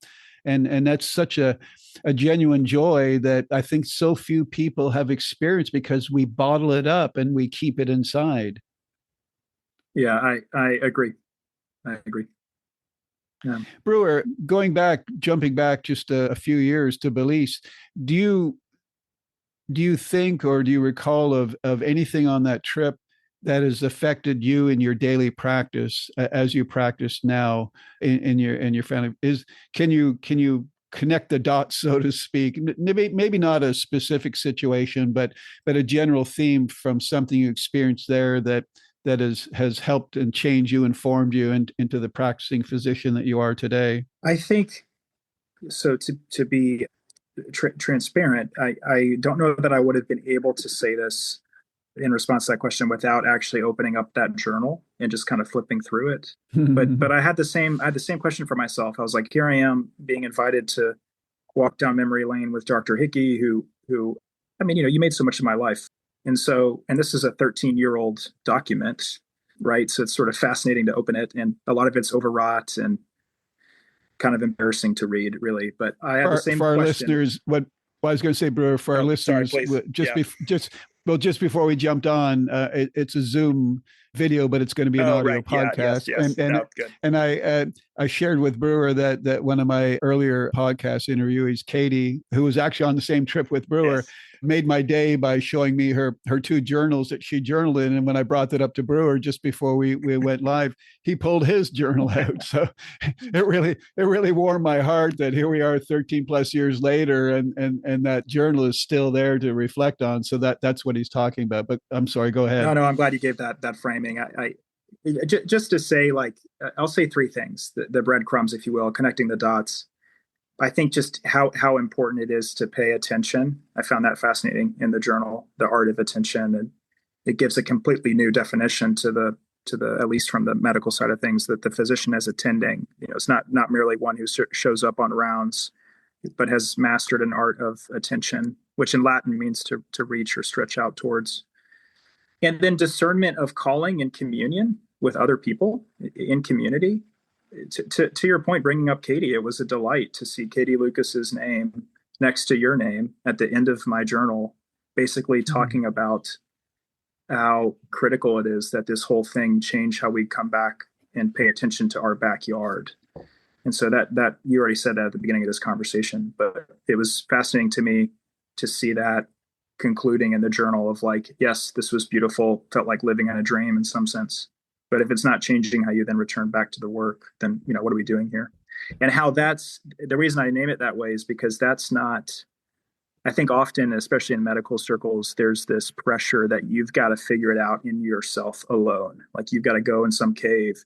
And that's such a genuine joy that I think so few people have experienced, because we bottle it up and we keep it inside. Yeah, I agree. I agree. Yeah. Brewer, jumping back just a few years to Belize, do you think, or do you recall of anything on that trip that has affected you in your daily practice as you practice now in your family? Can you connect the dots, so to speak? Maybe not a specific situation, but a general theme from something you experienced there that has helped and changed you, informed you into the practicing physician that you are today. I think so. To be transparent, I don't know that I would have been able to say this in response to that question without actually opening up that journal and just kind of flipping through it. But I had the same question for myself. I was like, here I am being invited to walk down memory lane with Dr. Hickey, who I mean, you made so much of my life. And this is a 13-year-old document, right? So it's sort of fascinating to open it, and a lot of it's overwrought and kind of embarrassing to read, really. But I had the same for our question. Listeners. What I was going to say, Brewer, for our listeners, sorry, just before we jumped on, it's a Zoom video, but it's going to be an audio podcast. Yeah, good. And I shared with Brewer that one of my earlier podcast interviewees, Katie, who was actually on the same trip with Brewer, made my day by showing me her two journals that she journaled in. And when I brought that up to Brewer just before we went live, he pulled his journal out. So it really warmed my heart that here we are 13 plus years later, and that journal is still there to reflect on. So that's what he's talking about. But I'm sorry, go ahead. No, I'm glad you gave that framing. I just to say, like, I'll say three things: the breadcrumbs, if you will, connecting the dots. I think just how important it is to pay attention. I found that fascinating in the journal, the art of attention, and it gives a completely new definition to the at least from the medical side of things, that the physician is attending. It's not merely one who shows up on rounds, but has mastered an art of attention, which in Latin means to reach or stretch out towards. And then discernment of calling and communion with other people in community. To your point, bringing up Katie, it was a delight to see Katie Lucas's name next to your name at the end of my journal, basically talking about how critical it is that this whole thing change how we come back and pay attention to our backyard. And so that you already said that at the beginning of this conversation, but it was fascinating to me to see that concluding in the journal of, like, yes, this was beautiful, felt like living in a dream in some sense. But if it's not changing how you then return back to the work, then, what are we doing here? And how that's the reason I name it that way is because that's not, I think often, especially in medical circles, there's this pressure that you've got to figure it out in yourself alone. Like, you've got to go in some cave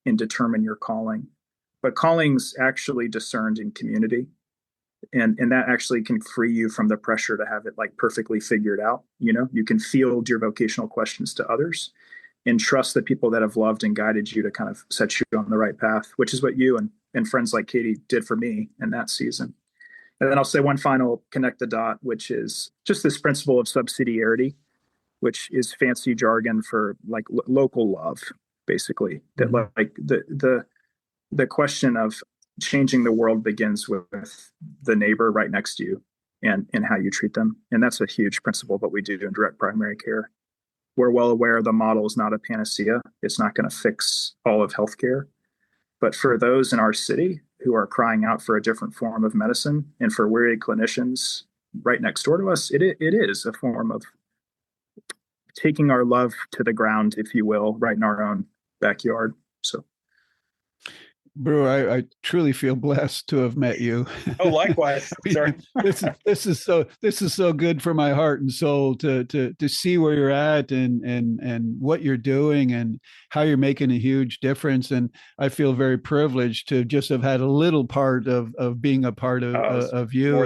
and determine your calling. But calling's actually discerned in community. And that actually can free you from the pressure to have it, like, perfectly figured out. You can field your vocational questions to others and trust the people that have loved and guided you to kind of set you on the right path, which is what you and friends like Katie did for me in that season. And then I'll say one final connect the dot, which is just this principle of subsidiarity, which is fancy jargon for, like, local love, basically. That, like, the question of changing the world begins with the neighbor right next to you and how you treat them. And that's a huge principle of what we do in direct primary care. We're well aware the model is not a panacea. It's not going to fix all of healthcare. But for those in our city who are crying out for a different form of medicine, and for weary clinicians right next door to us, it is a form of taking our love to the ground, if you will, right in our own backyard. So, Brewer, I truly feel blessed to have met you. Oh, likewise. Sorry. This is so good for my heart and soul to see where you're at and what you're doing and how you're making a huge difference. And I feel very privileged to just have had a little part of being a part of you,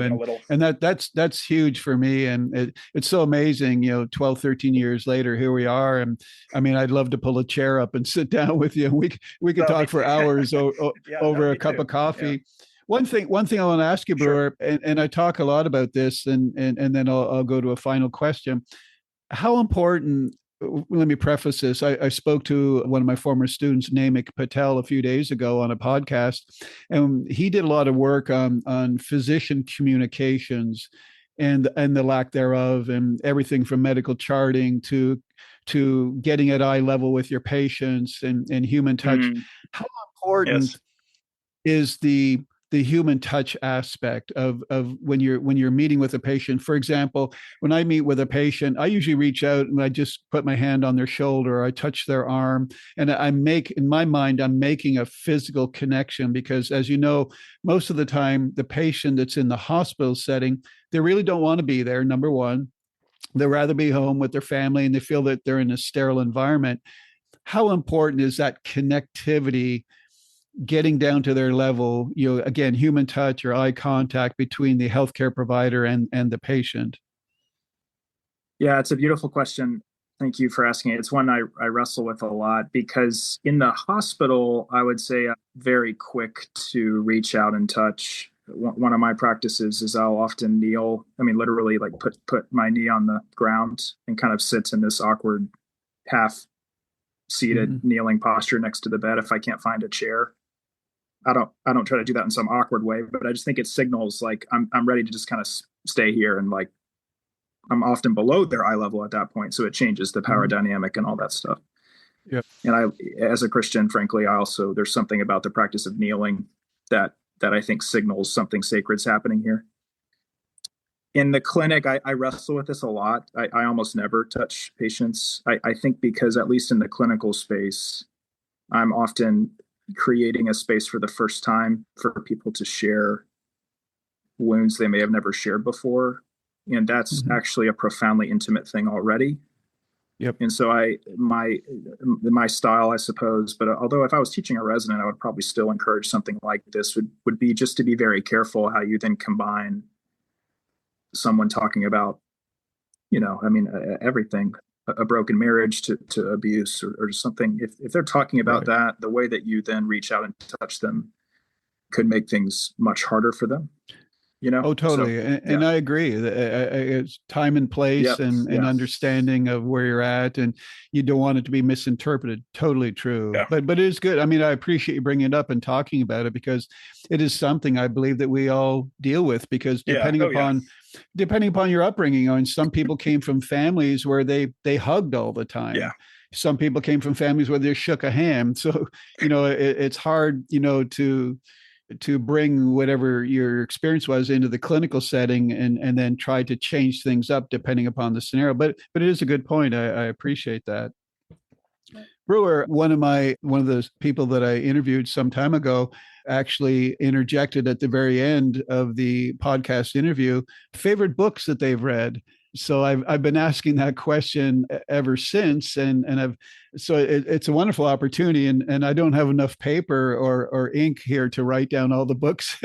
and that's huge for me. And it's so amazing, 12, 13 years later, here we are. And I mean, I'd love to pull a chair up and sit down with you. We could talk for hours over a cup of coffee. Yeah. One thing I want to ask you, Brewer, sure. and I talk a lot about this, and then I'll go to a final question. How important? Let me preface this. I spoke to one of my former students, Namak Patel, a few days ago on a podcast, and he did a lot of work on physician communications and the lack thereof, and everything from medical charting to getting at eye level with your patients and human touch. How important is the human touch aspect of when you're meeting with a patient? For example, when I meet with a patient, I usually reach out and I just put my hand on their shoulder, or I touch their arm, and in my mind, I'm making a physical connection, because, as you know, most of the time, the patient that's in the hospital setting, they really don't want to be there, number one. They'd rather be home with their family, and they feel that they're in a sterile environment. How important is that connectivity, getting down to their level, again, human touch or eye contact between the healthcare provider and the patient? Yeah, it's a beautiful question. Thank you for asking it. It's one I wrestle with a lot, because in the hospital, I would say I'm very quick to reach out and touch. One of my practices is I'll often kneel. I mean, literally, like put my knee on the ground and kind of sit in this awkward half seated kneeling posture next to the bed if I can't find a chair. I don't try to do that in some awkward way, but I just think it signals like I'm ready to just kind of stay here, and like I'm often below their eye level at that point, so it changes the power dynamic and all that stuff. Yeah. And as a Christian, frankly, there's something about the practice of kneeling that I think signals something sacred's happening here. In the clinic, I wrestle with this a lot. I almost never touch patients. I think because, at least in the clinical space, I'm often creating a space for the first time for people to share wounds they may have never shared before. And that's actually a profoundly intimate thing already. Yep. And so my style, I suppose, but although if I was teaching a resident, I would probably still encourage something like this, would be just to be very careful how you then combine someone talking about, everything, a broken marriage to abuse or something. If they're talking about that, the way that you then reach out and touch them could make things much harder for them. Oh, totally. So, and I agree. It's time and place and understanding of where you're at, and you don't want it to be misinterpreted. Totally true. Yeah. But it is good. I mean, I appreciate you bringing it up and talking about it, because it is something I believe that we all deal with, because depending upon your upbringing, some people came from families where they hugged all the time. Yeah. Some people came from families where they shook a hand. So, it's hard, to bring whatever your experience was into the clinical setting and then try to change things up depending upon the scenario. But it is a good point. I appreciate that. Brewer, one of the people that I interviewed some time ago actually interjected at the very end of the podcast interview favorite books that they've read. So I've been asking that question ever since, it's a wonderful opportunity, and I don't have enough paper or ink here to write down all the books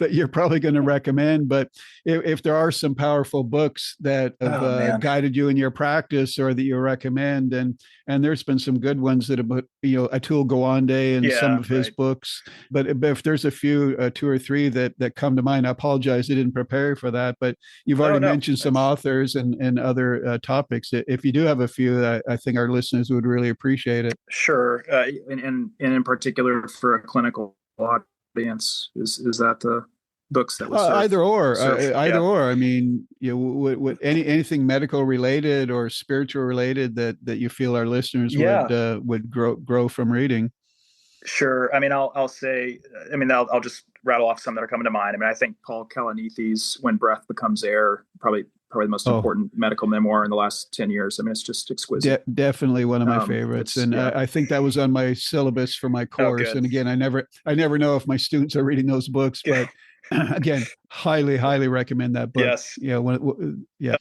that you're probably going to recommend. But if there are some powerful books that have guided you in your practice or that you recommend, and there's been some good ones that have, Atul Gawande and some of his books. But if there's a few, 2 or 3 that come to mind, I apologize, I didn't prepare for that. But you've already mentioned some authors and other topics. If you do have a few, I think our listeners would really appreciate it. Sure. And in particular for a clinical audience, is that books that would serve Either yeah. or. I mean, anything medical related or spiritual related that you feel our listeners would grow from reading. Sure. I mean, I'll say, I mean, I'll just rattle off some that are coming to mind. I mean, I think Paul Kalanithe's When Breath Becomes Air, probably the most important medical memoir in the last 10 years. I mean, it's just exquisite. Definitely one of my favorites. And I think that was on my syllabus for my course. And again, I never know if my students are reading those books, but again, highly recommend that book. Yes.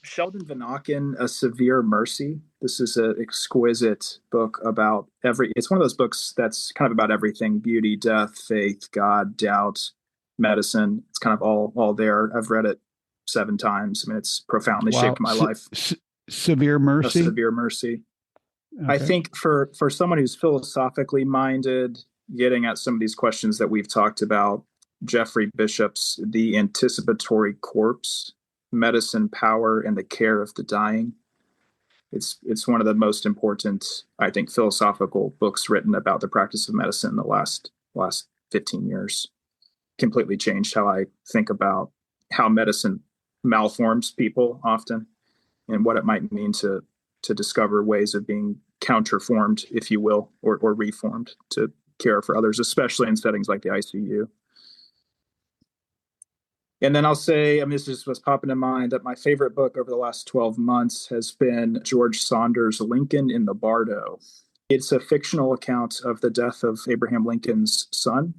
Sheldon Vanauken, A Severe Mercy. This is an exquisite book about it's one of those books that's kind of about everything: beauty, death, faith, God, doubt, medicine. It's kind of all there. I've read it 7 times. I mean, it's profoundly shaped my life. Severe Mercy. A Severe Mercy. Okay. I think for someone who's philosophically minded, getting at some of these questions that we've talked about, Jeffrey Bishop's The Anticipatory Corpse: Medicine, Power, and the Care of the Dying. It's one of the most important, I think, philosophical books written about the practice of medicine in the last 15 years. Completely changed how I think about how medicine malforms people often, and what it might mean to discover ways of being counterformed, if you will, or reformed to care for others, especially in settings like the ICU. And then I'll say, I mean, this just was popping in mind, that my favorite book over the last 12 months has been George Saunders' Lincoln in the Bardo. It's a fictional account of the death of Abraham Lincoln's son,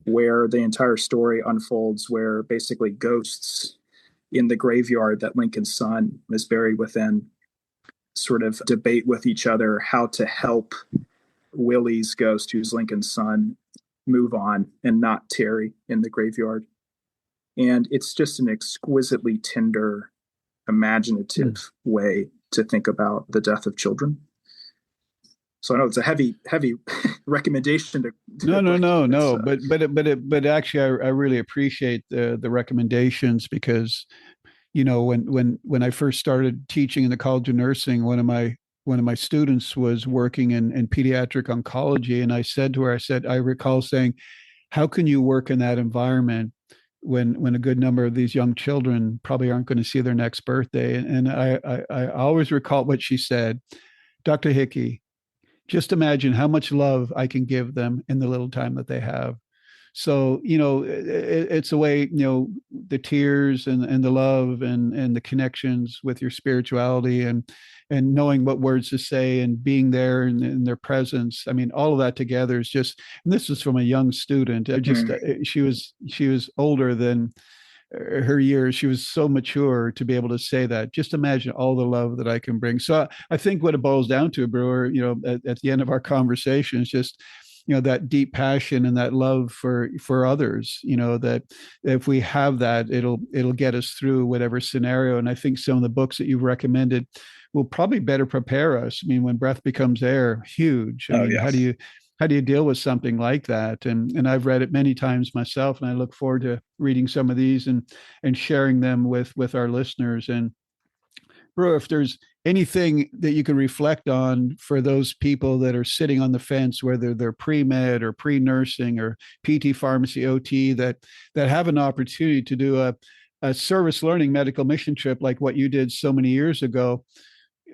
where the entire story unfolds, where basically ghosts in the graveyard that Lincoln's son is buried within sort of debate with each other how to help Willie's ghost, who's Lincoln's son, move on and not tarry in the graveyard. And it's just an exquisitely tender, imaginative way to think about the death of children. So I know it's a heavy recommendation to No. But actually, I really appreciate the recommendations, because, when I first started teaching in the College of Nursing, one of my students was working in pediatric oncology, and I said to her, I recall saying, how can you work in that environment when a good number of these young children probably aren't going to see their next birthday? And I always recall what she said: Dr. Hickey, just imagine how much love I can give them in the little time that they have. So, it's a way, the tears and the love and the connections with your spirituality and knowing what words to say and being there in their presence. I mean, all of that together is just, and this is from a young student. She was older than her years. She was so mature to be able to say that. Just imagine all the love that I can bring. So I think what it boils down to, Brewer, at the end of our conversation, is just, that deep passion and that love for others, that if we have that, it'll get us through whatever scenario. And I think some of the books that you've recommended will probably better prepare us. I mean, When Breath Becomes Air, huge. I mean, yes. How do you deal with something like that? And I've read it many times myself, and I look forward to reading some of these and sharing them with our listeners. And Brewer, if there's anything that you can reflect on for those people that are sitting on the fence, whether they're pre-med or pre-nursing or PT, pharmacy, OT, that have an opportunity to do a service learning medical mission trip like what you did so many years ago,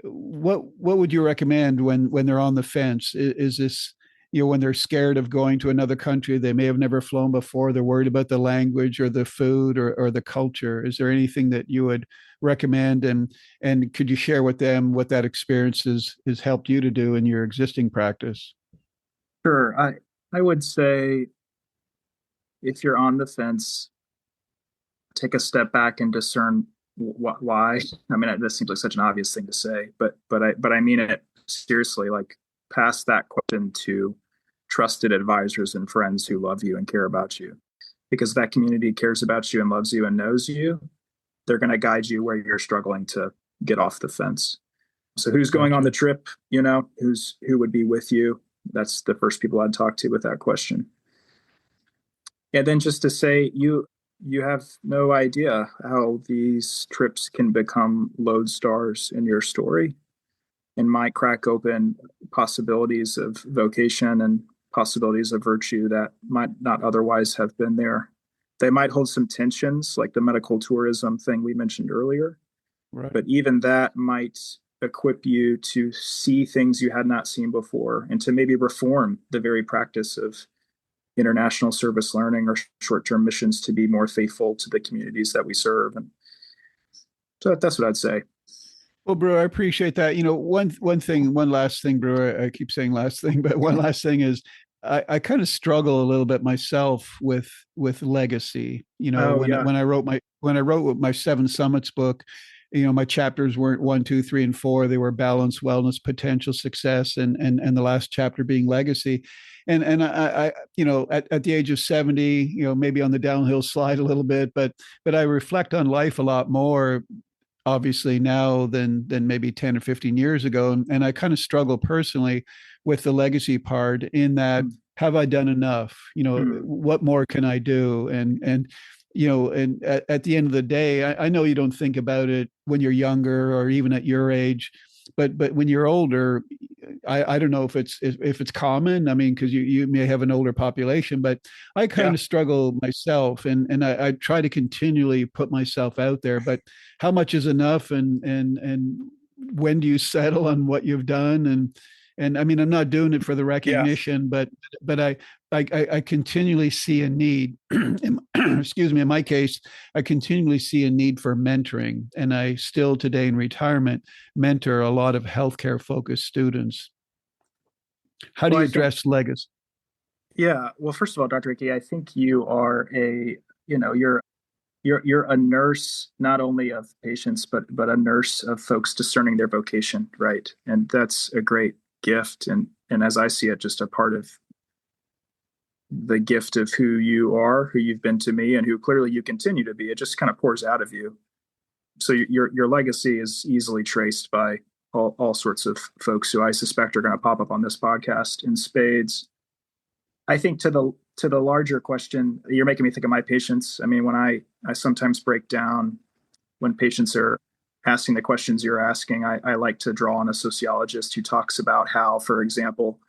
what would you recommend when they're on the fence? Is this, when they're scared of going to another country, they may have never flown before, they're worried about the language or the food or the culture. Is there anything that you would recommend? And could you share with them what that experience has helped you to do in your existing practice? Sure. I would say, if you're on the fence, take a step back and discern why. I mean, this seems like such an obvious thing to say, but I mean it seriously. Like, pass that question to trusted advisors and friends who love you and care about you, because that community cares about you and loves you and knows you. They're going to guide you where you're struggling to get off the fence. So who's going on the trip? Who would be with you? That's the first people I'd talk to with that question. And then just to say, you have no idea how these trips can become lodestars in your story and might crack open possibilities of vocation and possibilities of virtue that might not otherwise have been there. They might hold some tensions, like the medical tourism thing we mentioned earlier. Right. But even that might equip you to see things you had not seen before and to maybe reform the very practice of international service learning or short-term missions to be more faithful to the communities that we serve. And so that's what I'd say. Well, Brewer, I appreciate that. One last thing, Brewer. I keep saying last thing, but one last thing is I kind of struggle a little bit myself with legacy. When I wrote my Seven Summits book, my chapters weren't 1, 2, 3, and 4. They were balance, wellness, potential, success, and the last chapter being legacy. And I at the age of 70, maybe on the downhill slide a little bit, but I reflect on life a lot more obviously now than maybe 10 or 15 years ago. And I kind of struggle personally with the legacy part in that, have I done enough? What more can I do? And at the end of the day, I know you don't think about it when you're younger or even at your age, but when you're older, I don't know if it's common. I mean, because you may have an older population, but I kind of struggle myself, and I try to continually put myself out there. But how much is enough, and when do you settle on what you've done? And I mean, I'm not doing it for the recognition, but I continually see a need. Excuse me. In my case, I continually see a need for mentoring, and I still today in retirement mentor a lot of healthcare focused students. How do you address legacy? Yeah. Well, first of all, Dr. Hickey, I think you are you're a nurse not only of patients, but a nurse of folks discerning their vocation, right? And that's a great gift, and as I see it, just a part of the gift of who you are, who you've been to me, and who clearly you continue to be. It just kind of pours out of you. So your legacy is easily traced by all sorts of folks who I suspect are going to pop up on this podcast in spades. I think to the larger question, you're making me think of my patients. I mean, when I sometimes break down when patients are asking the questions you're asking, I like to draw on a sociologist who talks about how, for example,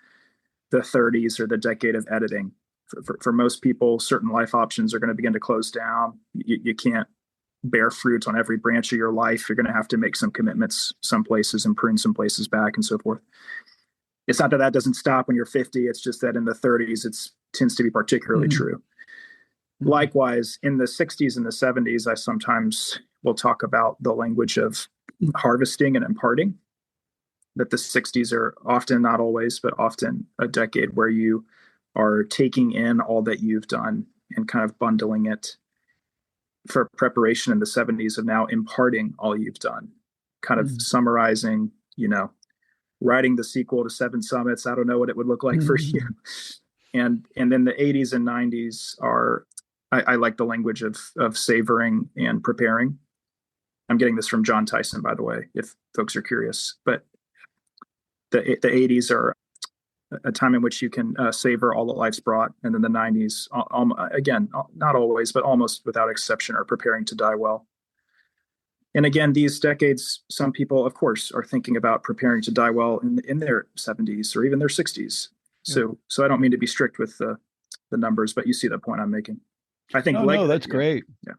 the 30s are the decade of editing. For most people, certain life options are going to begin to close down. You can't bear fruit on every branch of your life. You're going to have to make some commitments some places and prune some places back and so forth. It's not that doesn't stop when you're 50. It's just that in the 30s, it tends to be particularly true. Likewise, in the 60s and the 70s, I sometimes will talk about the language of harvesting and imparting, that the 60s are often, not always, but often a decade where you are taking in all that you've done and kind of bundling it for preparation in the 70s of now imparting all you've done, kind of summarizing, writing the sequel to Seven Summits. I don't know what it would look like for you. And then the 80s and 90s are, I like the language of savoring and preparing. I'm getting this from John Tyson, by the way, if folks are curious. But the 80s are a time in which you can savor all that life's brought. And then the 90s, again, not always, but almost without exception, are preparing to die well. And again, these decades, some people, of course, are thinking about preparing to die well in their 70s or even their 60s. Yeah. So I don't mean to be strict with the numbers, but you see the point I'm making. I think. No, that's great. Yeah.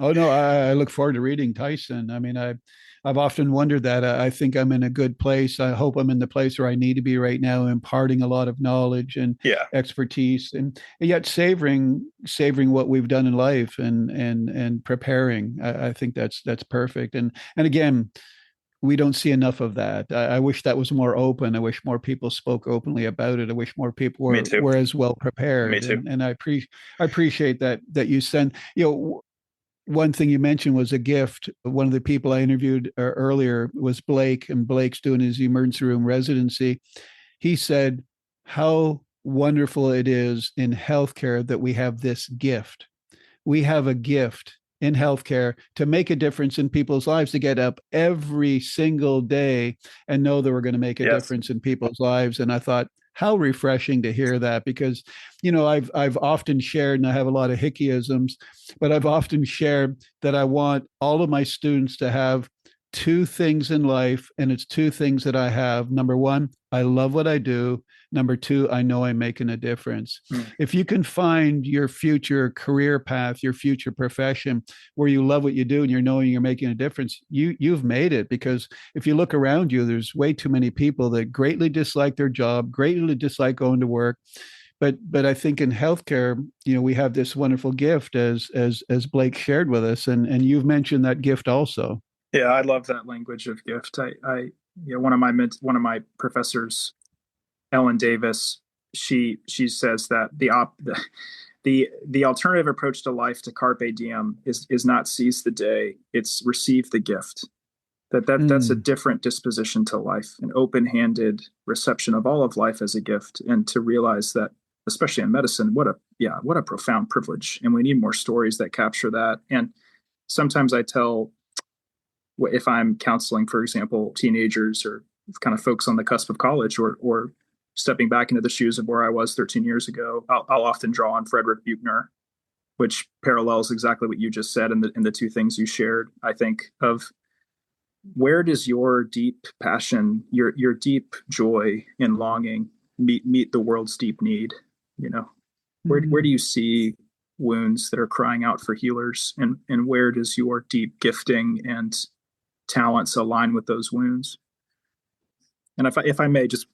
Oh no, I look forward to reading Tyson. I mean, I've often wondered that. I think I'm in a good place. I hope I'm in the place where I need to be right now, imparting a lot of knowledge and expertise, and yet savoring what we've done in life and preparing. I think that's perfect. And again, we don't see enough of that. I wish that was more open. I wish more people spoke openly about it. I wish more people were as well prepared. Me too. And I appreciate that you send. One thing you mentioned was a gift. One of the people I interviewed earlier was Blake, and Blake's doing his emergency room residency. He said how wonderful it is in healthcare that we have this gift. We have a gift in healthcare to make a difference in people's lives, to get up every single day and know that we're going to make a difference in people's lives. And I thought, how refreshing to hear that, because, I've often shared, and I have a lot of Hickeyisms, but I've often shared that I want all of my students to have two things in life, and it's two things that I have. Number one, I love what I do. Number two, I know I'm making a difference. If you can find your future career path, your future profession where you love what you do and you're knowing you're making a difference, you've made it. Because if you look around you, there's way too many people that greatly dislike their job, greatly dislike going to work. But I think in healthcare, we have this wonderful gift as Blake shared with us, and you've mentioned that gift also. Yeah, I love that language of gift. One of my professors, Ellen Davis, she says that the alternative approach to life, to carpe diem, is not seize the day, it's receive the gift. That's a different disposition to life, an open-handed reception of all of life as a gift, and to realize that, especially in medicine, what a profound privilege, and we need more stories that capture that. And sometimes I tell, if I'm counseling, for example, teenagers or kind of folks on the cusp of college, or stepping back into the shoes of where I was 13 years ago, I'll often draw on Frederick Buechner, which parallels exactly what you just said in the two things you shared. I think of, where does your deep passion, your deep joy and longing meet the world's deep need? Where do you see wounds that are crying out for healers, and where does your deep gifting and talents align with those wounds? And if I may just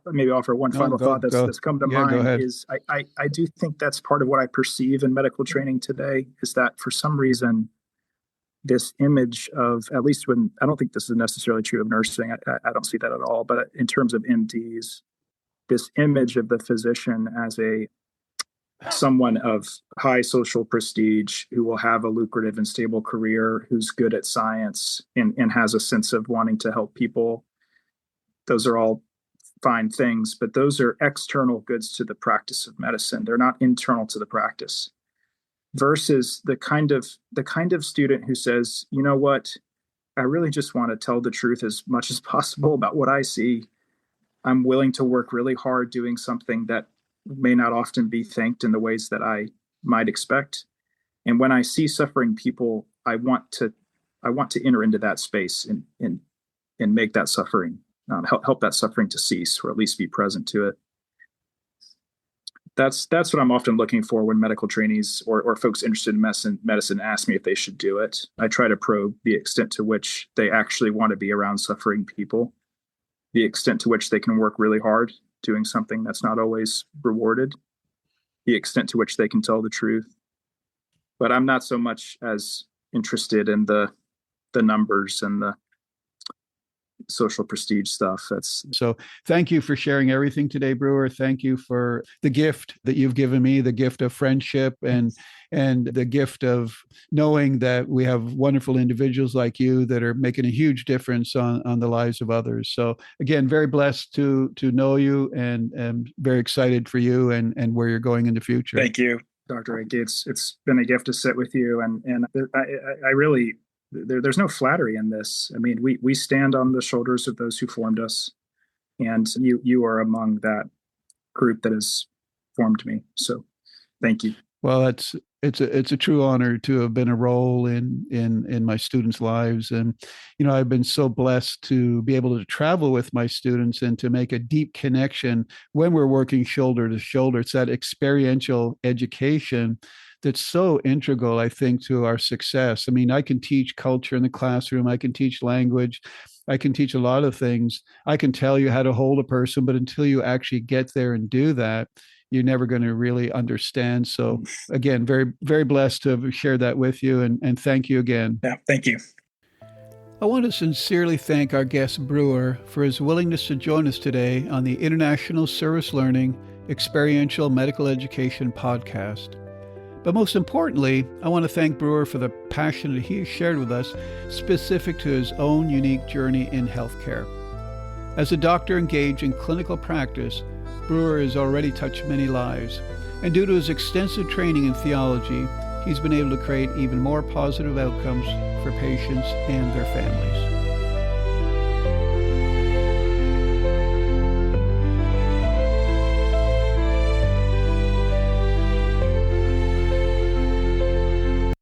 maybe offer one final thought that's come to mind, is I do think that's part of what I perceive in medical training today, is that for some reason, this image of, at least when, I don't think this is necessarily true of nursing, I don't see that at all, but in terms of MDs, this image of the physician as someone of high social prestige who will have a lucrative and stable career, who's good at science and has a sense of wanting to help people. Those are all fine things, but those are external goods to the practice of medicine. They're not internal to the practice. Versus the kind of student who says, you know what, I really just want to tell the truth as much as possible about what I see. I'm willing to work really hard doing something that may not often be thanked in the ways that I might expect. And when I see suffering people, I want to enter into that space and make that suffering, help that suffering to cease, or at least be present to it. That's what I'm often looking for when medical trainees or folks interested in medicine ask me if they should do it. I try to probe the extent to which they actually want to be around suffering people, the extent to which they can work really hard doing something that's not always rewarded, the extent to which they can tell the truth. But I'm not so much as interested in the numbers and the social prestige stuff. So thank you for sharing everything today, Brewer. Thank you for the gift that you've given me, the gift of friendship and the gift of knowing that we have wonderful individuals like you that are making a huge difference on the lives of others. So again, very blessed to know you, and very excited for you and where you're going in the future. Thank you, Dr. Hickey. It's been a gift to sit with you, and I really, there's no flattery in this. I mean, we stand on the shoulders of those who formed us, and you are among that group that has formed me. So thank you. Well, it's a true honor to have been a role in my students' lives. And, I've been so blessed to be able to travel with my students and to make a deep connection when we're working shoulder to shoulder. It's that experiential education that's so integral, I think, to our success. I mean, I can teach culture in the classroom. I can teach language. I can teach a lot of things. I can tell you how to hold a person, but until you actually get there and do that, you're never going to really understand. So again, very, very blessed to have shared that with you. And thank you again. Yeah, thank you. I want to sincerely thank our guest Brewer for his willingness to join us today on the International Service Learning Experiential Medical Education podcast. But most importantly, I want to thank Brewer for the passion that he has shared with us, specific to his own unique journey in healthcare. As a doctor engaged in clinical practice, Brewer has already touched many lives, and due to his extensive training in theology, he's been able to create even more positive outcomes for patients and their families.